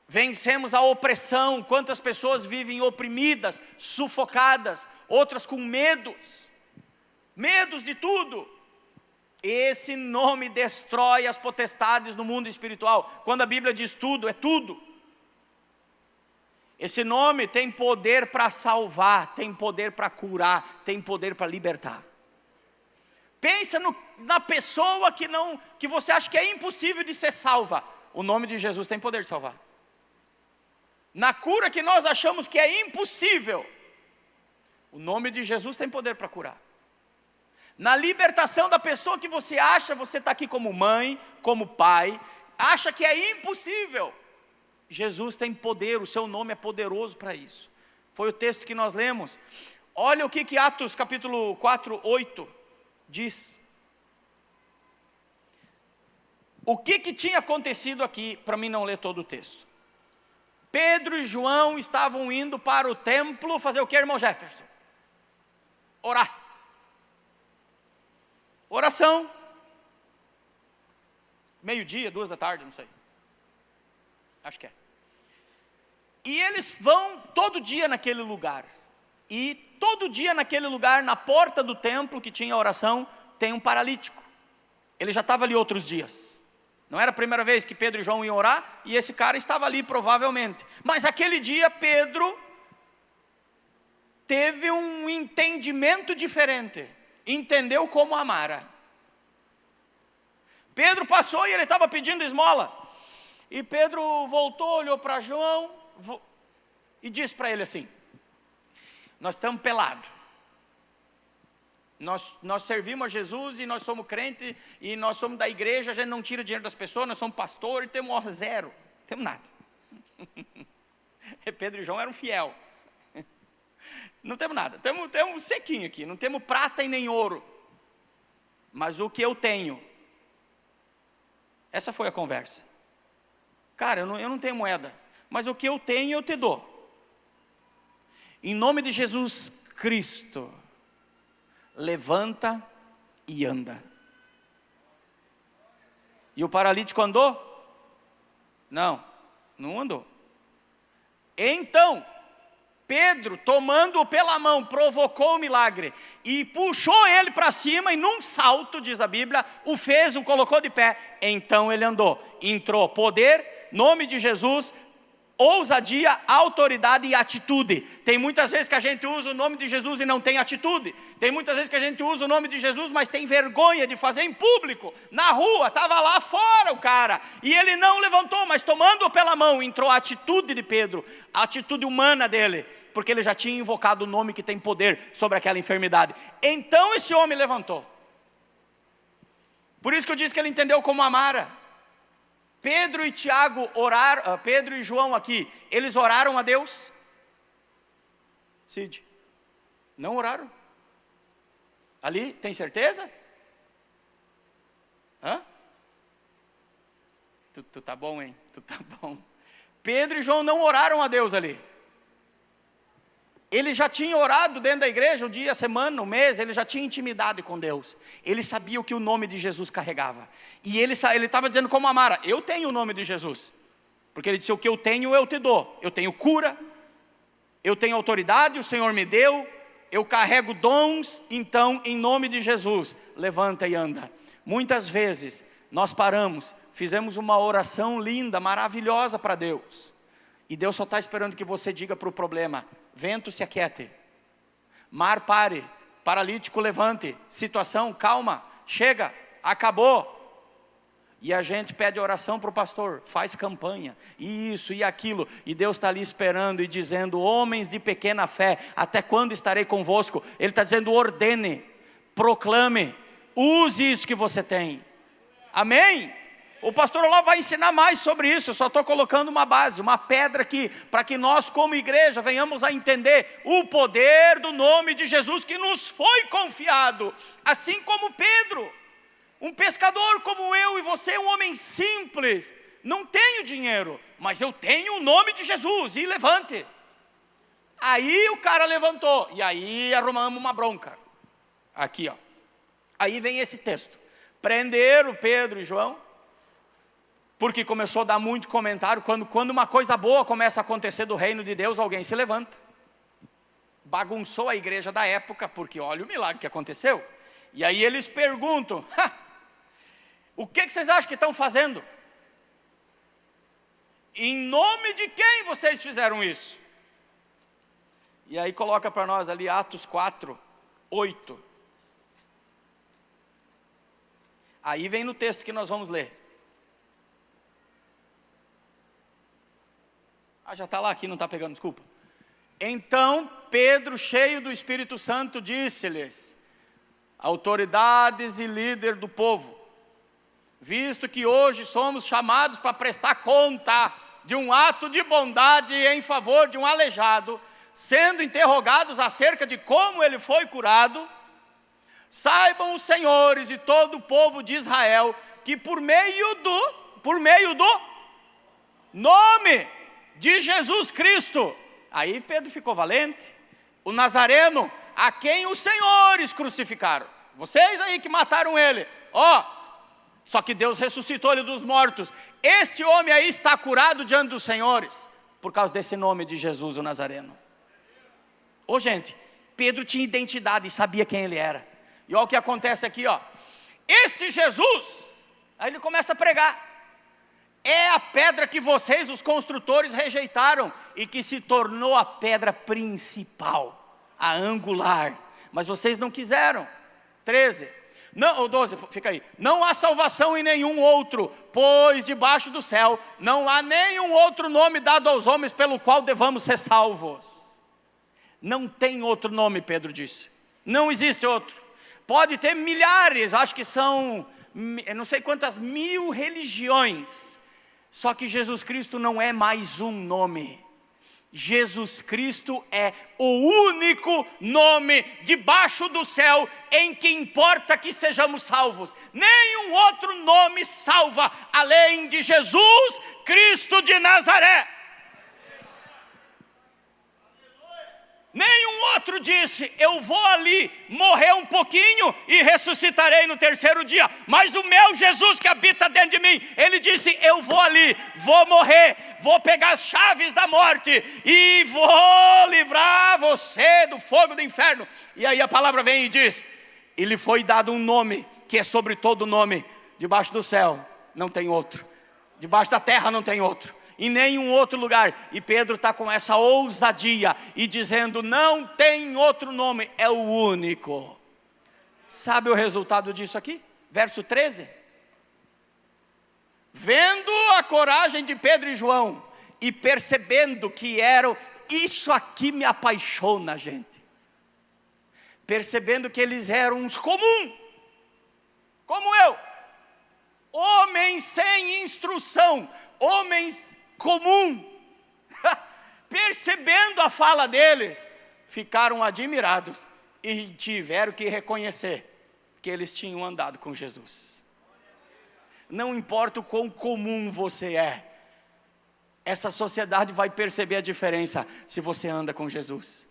vencemos a opressão. Quantas pessoas vivem oprimidas, sufocadas, outras com medos de tudo. Esse nome destrói as potestades no mundo espiritual. Quando a Bíblia diz tudo, é tudo. Esse nome tem poder para salvar, tem poder para curar, tem poder para libertar. Pensa na pessoa que você acha que é impossível de ser salva. O nome de Jesus tem poder de salvar. Na cura que nós achamos que é impossível, o nome de Jesus tem poder para curar. Na libertação da pessoa que você acha, você está aqui como mãe, como pai, acha que é impossível, Jesus tem poder, o seu nome é poderoso para isso. Foi o texto que nós lemos. Olha o que Atos capítulo 4, 8 diz. O que tinha acontecido aqui, para mim não ler todo o texto. Pedro e João estavam indo para o templo fazer o que, irmão Jefferson? Orar. Oração. Meio-dia, 2 da tarde, não sei. Acho que é. E eles vão todo dia naquele lugar. E todo dia naquele lugar, na porta do templo que tinha oração, tem um paralítico. Ele já estava ali outros dias. Não era a primeira vez que Pedro e João iam orar, e esse cara estava ali provavelmente. Mas aquele dia Pedro teve um entendimento diferente. Entendeu como amara. Pedro passou e ele estava pedindo esmola. E Pedro voltou, olhou para João e disse para ele assim: nós estamos pelados. Nós servimos a Jesus e nós somos crentes e nós somos da igreja, a gente não tira dinheiro das pessoas, nós somos pastor e temos zero, não temos nada. Pedro e João eram fiel. Não temos nada, temos sequinho aqui, não temos prata e nem ouro. Mas o que eu tenho, essa foi a conversa. Cara, eu não tenho moeda, mas o que eu tenho eu te dou. Em nome de Jesus Cristo, levanta e anda. E o paralítico andou? Não andou. Então, Pedro, tomando-o pela mão, provocou o milagre e puxou ele para cima e num salto, diz a Bíblia, o fez, o colocou de pé. Então ele andou, entrou poder, nome de Jesus, ousadia, autoridade e atitude. Tem muitas vezes que a gente usa o nome de Jesus e não tem atitude. Tem muitas vezes que a gente usa o nome de Jesus, mas tem vergonha de fazer em público. Na rua, estava lá fora o cara, e ele não levantou, mas tomando-o pela mão, entrou a atitude de Pedro, a atitude humana dele, porque ele já tinha invocado o nome que tem poder sobre aquela enfermidade. Então esse homem levantou. Por isso que eu disse que ele entendeu como amara. Pedro e Tiago oraram, Pedro e João aqui, eles oraram a Deus? Cid, não oraram? Ali, tem certeza? Hã? Tu tá bom, hein? Tu tá bom. Pedro e João não oraram a Deus ali. Ele já tinha orado dentro da igreja, o dia, a semana, o mês, ele já tinha intimidade com Deus. Ele sabia o que o nome de Jesus carregava. E ele estava dizendo como amara, eu tenho o nome de Jesus. Porque ele disse: o que eu tenho eu te dou. Eu tenho cura, eu tenho autoridade, o Senhor me deu, eu carrego dons, então em nome de Jesus, levanta e anda. Muitas vezes nós paramos, fizemos uma oração linda, maravilhosa para Deus, e Deus só está esperando que você diga para o problema: vento, se aquiete, mar, pare, paralítico, levante, situação, calma, chega, acabou. E a gente pede oração para o pastor, faz campanha, isso e aquilo, e Deus está ali esperando e dizendo: homens de pequena fé, até quando estarei convosco? Ele está dizendo: ordene, proclame, use isso que você tem. Amém? O pastor lá vai ensinar mais sobre isso. Eu só estou colocando uma base, uma pedra aqui, para que nós como igreja venhamos a entender o poder do nome de Jesus que nos foi confiado. Assim como Pedro, um pescador como eu e você, um homem simples, não tenho dinheiro, mas eu tenho o nome de Jesus, e levante. Aí o cara levantou, e aí arrumamos uma bronca, aqui ó, aí vem esse texto, prenderam Pedro e João, porque começou a dar muito comentário, quando uma coisa boa começa a acontecer do reino de Deus, alguém se levanta, bagunçou a igreja da época, porque olha o milagre que aconteceu, e aí eles perguntam: o que vocês acham que estão fazendo? Em nome de quem vocês fizeram isso? E aí coloca para nós ali Atos 4, 8. Aí vem no texto que nós vamos ler. Já está lá, aqui não está pegando, desculpa. Então Pedro, cheio do Espírito Santo, disse-lhes: autoridades e líder do povo, visto que hoje somos chamados para prestar conta de um ato de bondade em favor de um aleijado, sendo interrogados acerca de como ele foi curado, saibam os senhores e todo o povo de Israel, que por meio do nome de Jesus Cristo, aí Pedro ficou valente, o Nazareno, a quem os senhores crucificaram, vocês aí que mataram ele, só que Deus ressuscitou ele dos mortos, este homem aí está curado diante dos senhores, por causa desse nome de Jesus, o Nazareno. Gente, Pedro tinha identidade e sabia quem ele era. E olha o que acontece aqui, este Jesus, aí ele começa a pregar: é a pedra que vocês, os construtores, rejeitaram, e que se tornou a pedra principal, a angular, mas vocês não quiseram. 13, não, ou 12, fica aí. Não há salvação em nenhum outro, pois debaixo do céu não há nenhum outro nome dado aos homens pelo qual devamos ser salvos. Não tem outro nome, Pedro disse, não existe outro. Pode ter milhares, acho que são, não sei quantas mil religiões, só que Jesus Cristo não é mais um nome. Jesus Cristo é o único nome debaixo do céu em que importa que sejamos salvos. Nenhum outro nome salva além de Jesus Cristo de Nazaré. Nenhum outro disse: eu vou ali morrer um pouquinho e ressuscitarei no terceiro dia. Mas o meu Jesus que habita dentro de mim, ele disse: eu vou ali, vou morrer, vou pegar as chaves da morte e vou livrar você do fogo do inferno. E aí a palavra vem e diz: e lhe foi dado um nome que é sobre todo nome, debaixo do céu não tem outro, debaixo da terra não tem outro, em nenhum outro lugar. E Pedro está com essa ousadia e dizendo: não tem outro nome, é o único. Sabe o resultado disso aqui? Verso 13. Vendo a coragem de Pedro e João e percebendo que eram, isso aqui me apaixona, gente, percebendo que eles eram uns comuns, como eu, homens sem instrução, homens comum, percebendo a fala deles, ficaram admirados e tiveram que reconhecer que eles tinham andado com Jesus. Não importa o quão comum você é, essa sociedade vai perceber a diferença se você anda com Jesus.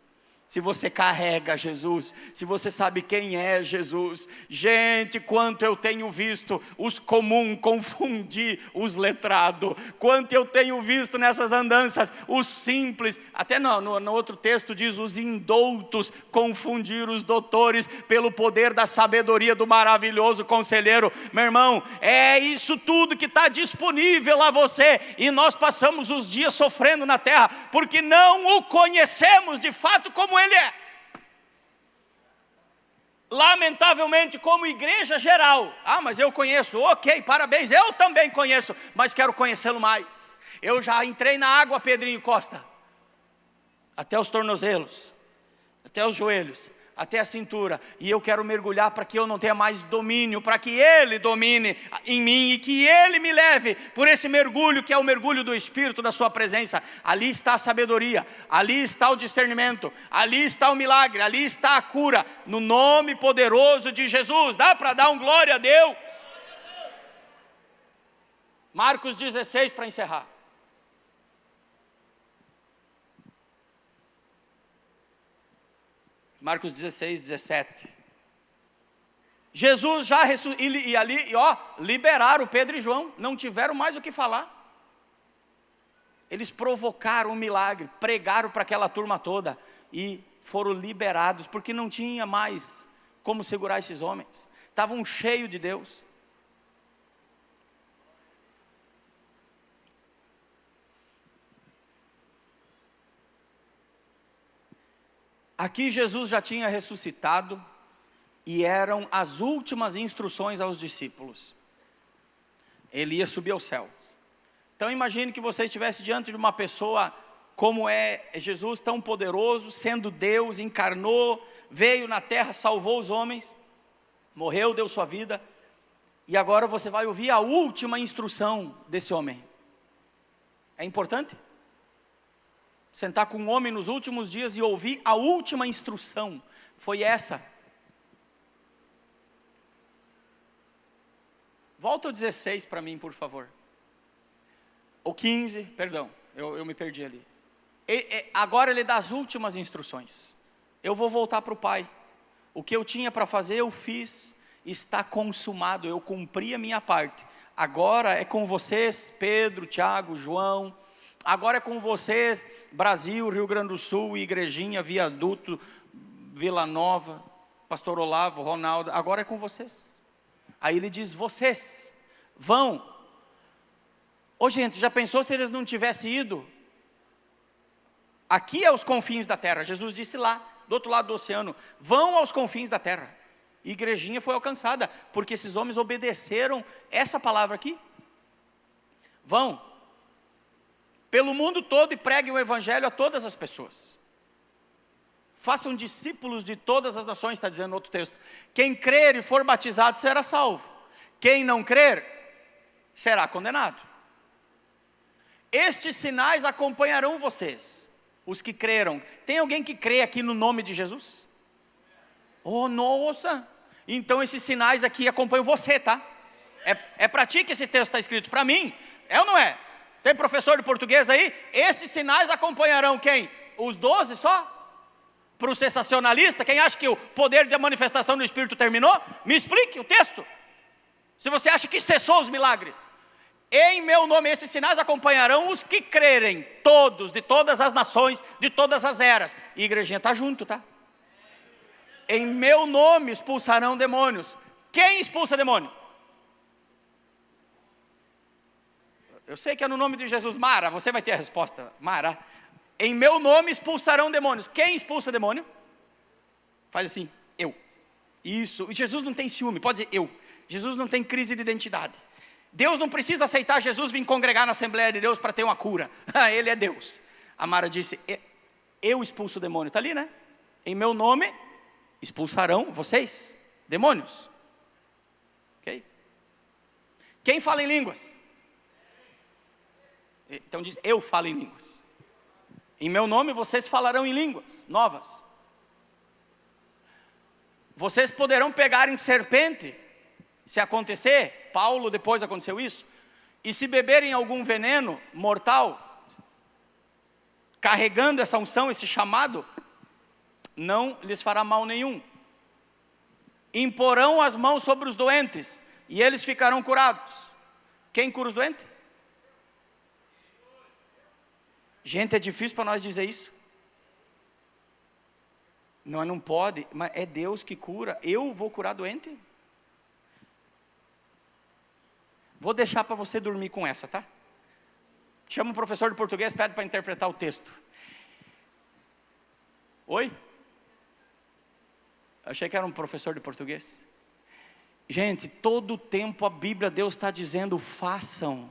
se você carrega Jesus, se você sabe quem é Jesus. Gente, quanto eu tenho visto os comuns confundir os letrados, quanto eu tenho visto nessas andanças os simples, até no outro texto diz os indoutos confundir os doutores pelo poder da sabedoria do maravilhoso conselheiro. Meu irmão, é isso tudo que está disponível a você, e nós passamos os dias sofrendo na terra, porque não o conhecemos de fato como Ele é. Lamentavelmente, como igreja geral, mas eu conheço, ok, parabéns, eu também conheço, mas quero conhecê-lo mais. Eu já entrei na água, Pedrinho Costa, até os tornozelos, até os joelhos, até a cintura, e eu quero mergulhar para que eu não tenha mais domínio, para que Ele domine em mim e que Ele me leve por esse mergulho que é o mergulho do Espírito, da sua presença. Ali está a sabedoria, ali está o discernimento, ali está o milagre, ali está a cura, no nome poderoso de Jesus. Dá para dar um glória a Deus? Marcos 16 para encerrar. Marcos 16, 17. Jesus já e ali, liberaram Pedro e João, não tiveram mais o que falar. Eles provocaram um milagre, pregaram para aquela turma toda e foram liberados, porque não tinha mais como segurar esses homens, estavam cheios de Deus. Aqui Jesus já tinha ressuscitado e eram as últimas instruções aos discípulos. Ele ia subir ao céu. Então imagine que você estivesse diante de uma pessoa como é Jesus, tão poderoso, sendo Deus, encarnou, veio na terra, salvou os homens, morreu, deu sua vida, e agora você vai ouvir a última instrução desse homem. É importante? Sentar com um homem nos últimos dias e ouvir a última instrução, foi essa. Volta o 16 para mim, por favor. O 15, perdão, eu me perdi ali. Agora ele dá as últimas instruções. Eu vou voltar para o Pai. O que eu tinha para fazer eu fiz, está consumado, eu cumpri a minha parte. Agora é com vocês, Pedro, Tiago, João. Agora é com vocês, Brasil, Rio Grande do Sul, Igrejinha, Viaduto, Vila Nova, Pastor Olavo, Ronaldo, agora é com vocês. Aí ele diz, vocês vão. Gente, já pensou se eles não tivessem ido? Aqui é os confins da terra, Jesus disse lá, do outro lado do oceano, vão aos confins da terra. Igrejinha foi alcançada, porque esses homens obedeceram essa palavra aqui. Vão pelo mundo todo e preguem o evangelho a todas as pessoas. Façam discípulos de todas as nações, está dizendo no outro texto. Quem crer e for batizado será salvo. Quem não crer, será condenado. Estes sinais acompanharão vocês, os que creram. Tem alguém que crê aqui no nome de Jesus? Nossa! Então esses sinais aqui acompanham você, tá? É para ti que esse texto está escrito, para mim, é ou não é? Tem professor de português aí? Esses sinais acompanharão quem? Os 12 só? Para o sensacionalista, quem acha que o poder de manifestação do Espírito terminou? Me explique o texto. Se você acha que cessou os milagres. Em meu nome, esses sinais acompanharão os que crerem, todos, de todas as nações, de todas as eras. E a igrejinha está junto, tá? Em meu nome expulsarão demônios. Quem expulsa demônio? Eu sei que é no nome de Jesus. Mara, você vai ter a resposta. Mara, em meu nome expulsarão demônios. Quem expulsa demônio? Faz assim, eu. Isso, e Jesus não tem ciúme, pode dizer eu. Jesus não tem crise de identidade. Deus não precisa aceitar Jesus vir congregar na Assembleia de Deus para ter uma cura. Ele é Deus. A Mara disse, eu expulso o demônio. Está ali, né? Em meu nome expulsarão vocês demônios. Ok? Quem fala em línguas? Então diz, eu falo em línguas. Em meu nome vocês falarão em línguas novas. Vocês poderão pegar em serpente, se acontecer, Paulo depois aconteceu isso, e se beberem algum veneno mortal, carregando essa unção, esse chamado, não lhes fará mal nenhum. Imporão as mãos sobre os doentes, e eles ficarão curados. Quem cura os doentes? Gente, é difícil para nós dizer isso. Não pode, mas é Deus que cura. Eu vou curar doente? Vou deixar para você dormir com essa, tá? Chama um professor de português, pede para interpretar o texto. Oi? Eu achei que era um professor de português. Gente, todo o tempo a Bíblia, Deus está dizendo: façam,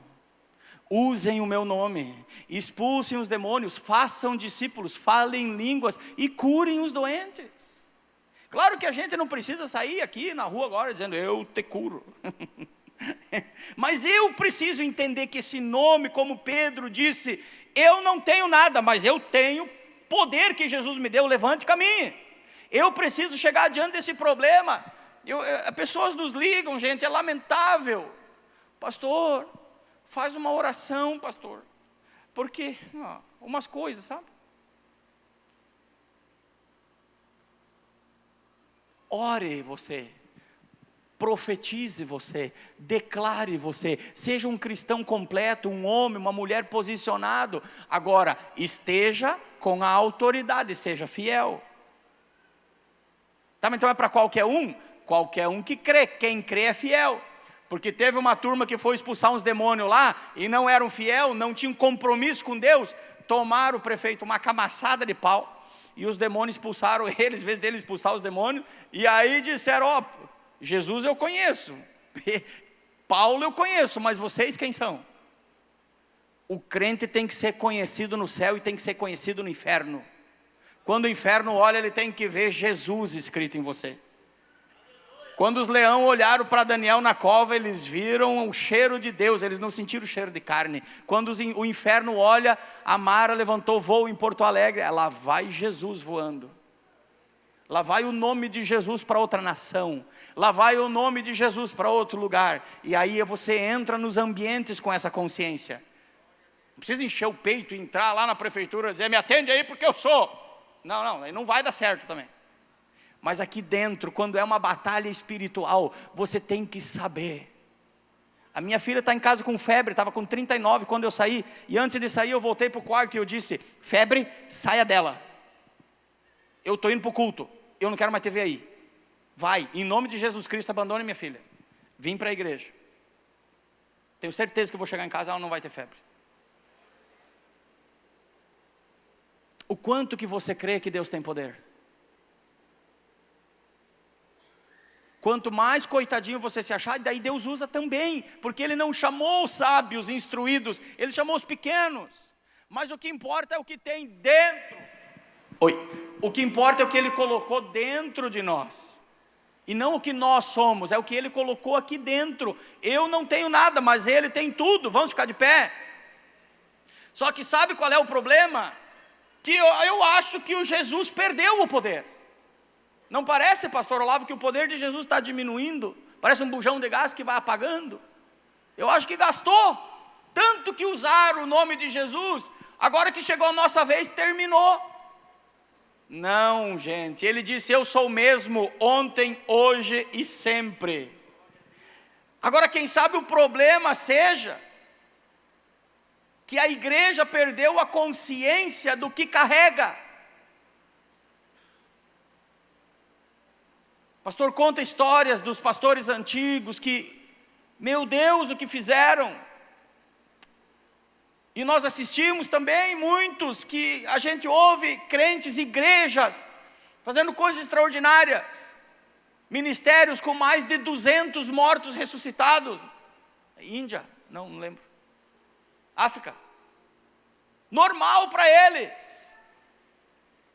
usem o meu nome, expulsem os demônios, façam discípulos, falem línguas e curem os doentes. Claro que a gente não precisa sair aqui na rua agora dizendo: eu te curo. Mas eu preciso entender que esse nome, como Pedro disse, eu não tenho nada, mas eu tenho poder que Jesus me deu, levante e caminhe. Eu preciso chegar diante desse problema. Pessoas nos ligam, gente, é lamentável. Pastor, faz uma oração, pastor, porque umas coisas, sabe? Ore você, profetize você, declare você, seja um cristão completo, um homem, uma mulher posicionado. Agora, esteja com a autoridade, seja fiel. Tá, então é para qualquer um que crê. Quem crê é fiel. Porque teve uma turma que foi expulsar uns demônios lá, e não eram fiel, não tinham compromisso com Deus, tomaram o prefeito uma camaçada de pau, e os demônios expulsaram eles, em vez deles expulsar os demônios, e aí disseram: Jesus eu conheço, Paulo eu conheço, mas vocês quem são? O crente tem que ser conhecido no céu e tem que ser conhecido no inferno. Quando o inferno olha, ele tem que ver Jesus escrito em você. Quando os leões olharam para Daniel na cova, eles viram o cheiro de Deus, eles não sentiram o cheiro de carne. Quando o inferno olha, a Mara levantou voo em Porto Alegre, lá vai Jesus voando. Lá vai o nome de Jesus para outra nação, lá vai o nome de Jesus para outro lugar. E aí você entra nos ambientes com essa consciência. Não precisa encher o peito e entrar lá na prefeitura e dizer: me atende aí porque eu sou. Não, aí não vai dar certo também. Mas aqui dentro, quando é uma batalha espiritual, você tem que saber. A minha filha está em casa com febre, estava com 39 quando eu saí, e antes de sair eu voltei para o quarto e eu disse: febre, saia dela. Eu estou indo para o culto, eu não quero mais TV aí. Vai, em nome de Jesus Cristo, abandone minha filha. Vim para a igreja. Tenho certeza que eu vou chegar em casa e ela não vai ter febre. O quanto que você crê que Deus tem poder? Quanto mais coitadinho você se achar, daí Deus usa também, porque Ele não chamou os sábios, instruídos, Ele chamou os pequenos. Mas o que importa é o que tem dentro. O que importa é o que Ele colocou dentro de nós. E não o que nós somos, é o que Ele colocou aqui dentro. Eu não tenho nada, mas Ele tem tudo. Vamos ficar de pé? Só que sabe qual é o problema? Que eu acho que o Jesus perdeu o poder. Não parece, pastor Olavo, que o poder de Jesus está diminuindo? Parece um bujão de gás que vai apagando. Eu acho que gastou. Tanto que usaram o nome de Jesus, agora que chegou a nossa vez, terminou. Não, gente, Ele disse: eu sou o mesmo ontem, hoje e sempre. Agora, quem sabe o problema seja que a igreja perdeu a consciência do que carrega. Pastor conta histórias dos pastores antigos que, meu Deus, o que fizeram. E nós assistimos também muitos que a gente ouve, crentes, igrejas, fazendo coisas extraordinárias. Ministérios com mais de 200 mortos ressuscitados. Índia, não lembro. África. Normal para eles.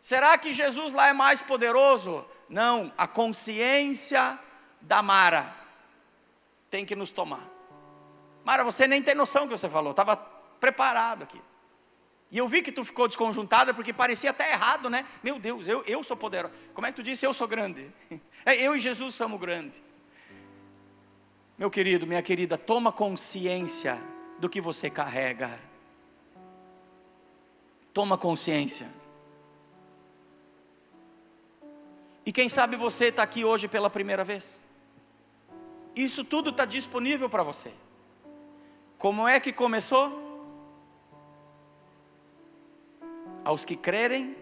Será que Jesus lá é mais poderoso? Não, a consciência da Mara tem que nos tomar. Mara, você nem tem noção do que você falou, estava preparado aqui. E eu vi que tu ficou desconjuntada porque parecia até errado, né? Meu Deus, eu sou poderoso. Como é que tu disse? Eu sou grande. Eu e Jesus somos grandes. Meu querido, minha querida, toma consciência do que você carrega. Toma consciência. E quem sabe você está aqui hoje pela primeira vez. Isso tudo está disponível para você. Como é que começou? Aos que crerem,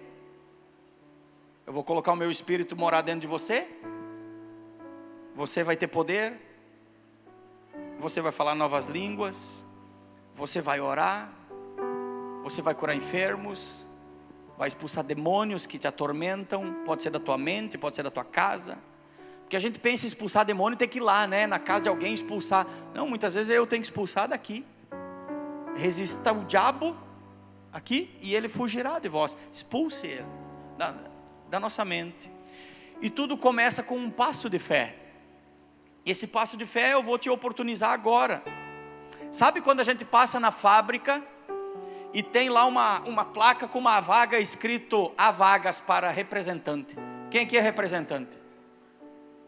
eu vou colocar o meu Espírito morar dentro de você. Você vai ter poder. Você vai falar novas línguas. Você vai orar. Você vai curar enfermos. Vai expulsar demônios que te atormentam. Pode ser da tua mente, pode ser da tua casa. Porque a gente pensa em expulsar demônio e tem que ir lá, né? Na casa de alguém expulsar. Não, muitas vezes eu tenho que expulsar daqui. Resista o diabo aqui e ele fugirá de vós. Expulse ele da nossa mente. E tudo começa com um passo de fé. Esse passo de fé eu vou te oportunizar agora. Sabe quando a gente passa na fábrica e tem lá uma placa com uma vaga escrito: há vagas para representante. Quem aqui é representante?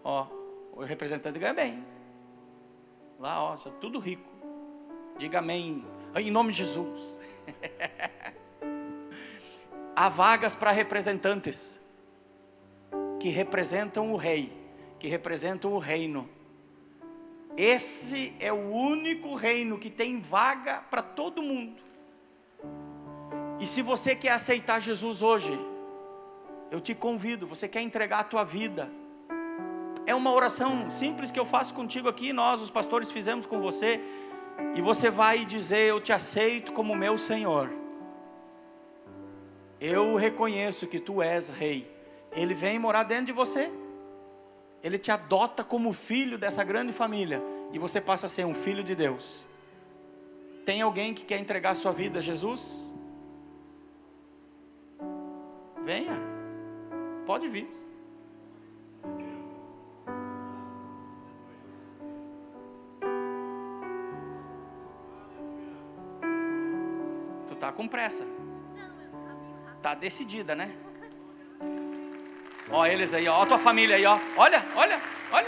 Ó, o representante ganha bem. Lá, ó, tudo rico. Diga amém, em nome de Jesus. Há vagas para representantes que representam o rei, que representam o reino. Esse é o único reino que tem vaga para todo mundo. E se você quer aceitar Jesus hoje, eu te convido. Você quer entregar a tua vida? É uma oração simples que eu faço contigo aqui. Nós, os pastores, fizemos com você. E você vai dizer: eu te aceito como meu Senhor. Eu reconheço que tu és rei. Ele vem morar dentro de você. Ele te adota como filho dessa grande família. E você passa a ser um filho de Deus. Tem alguém que quer entregar sua vida a Jesus? Venha. Pode vir. Tu tá com pressa. Tá decidida, né? Ó eles aí, ó a tua família aí, ó. Olha, olha, olha.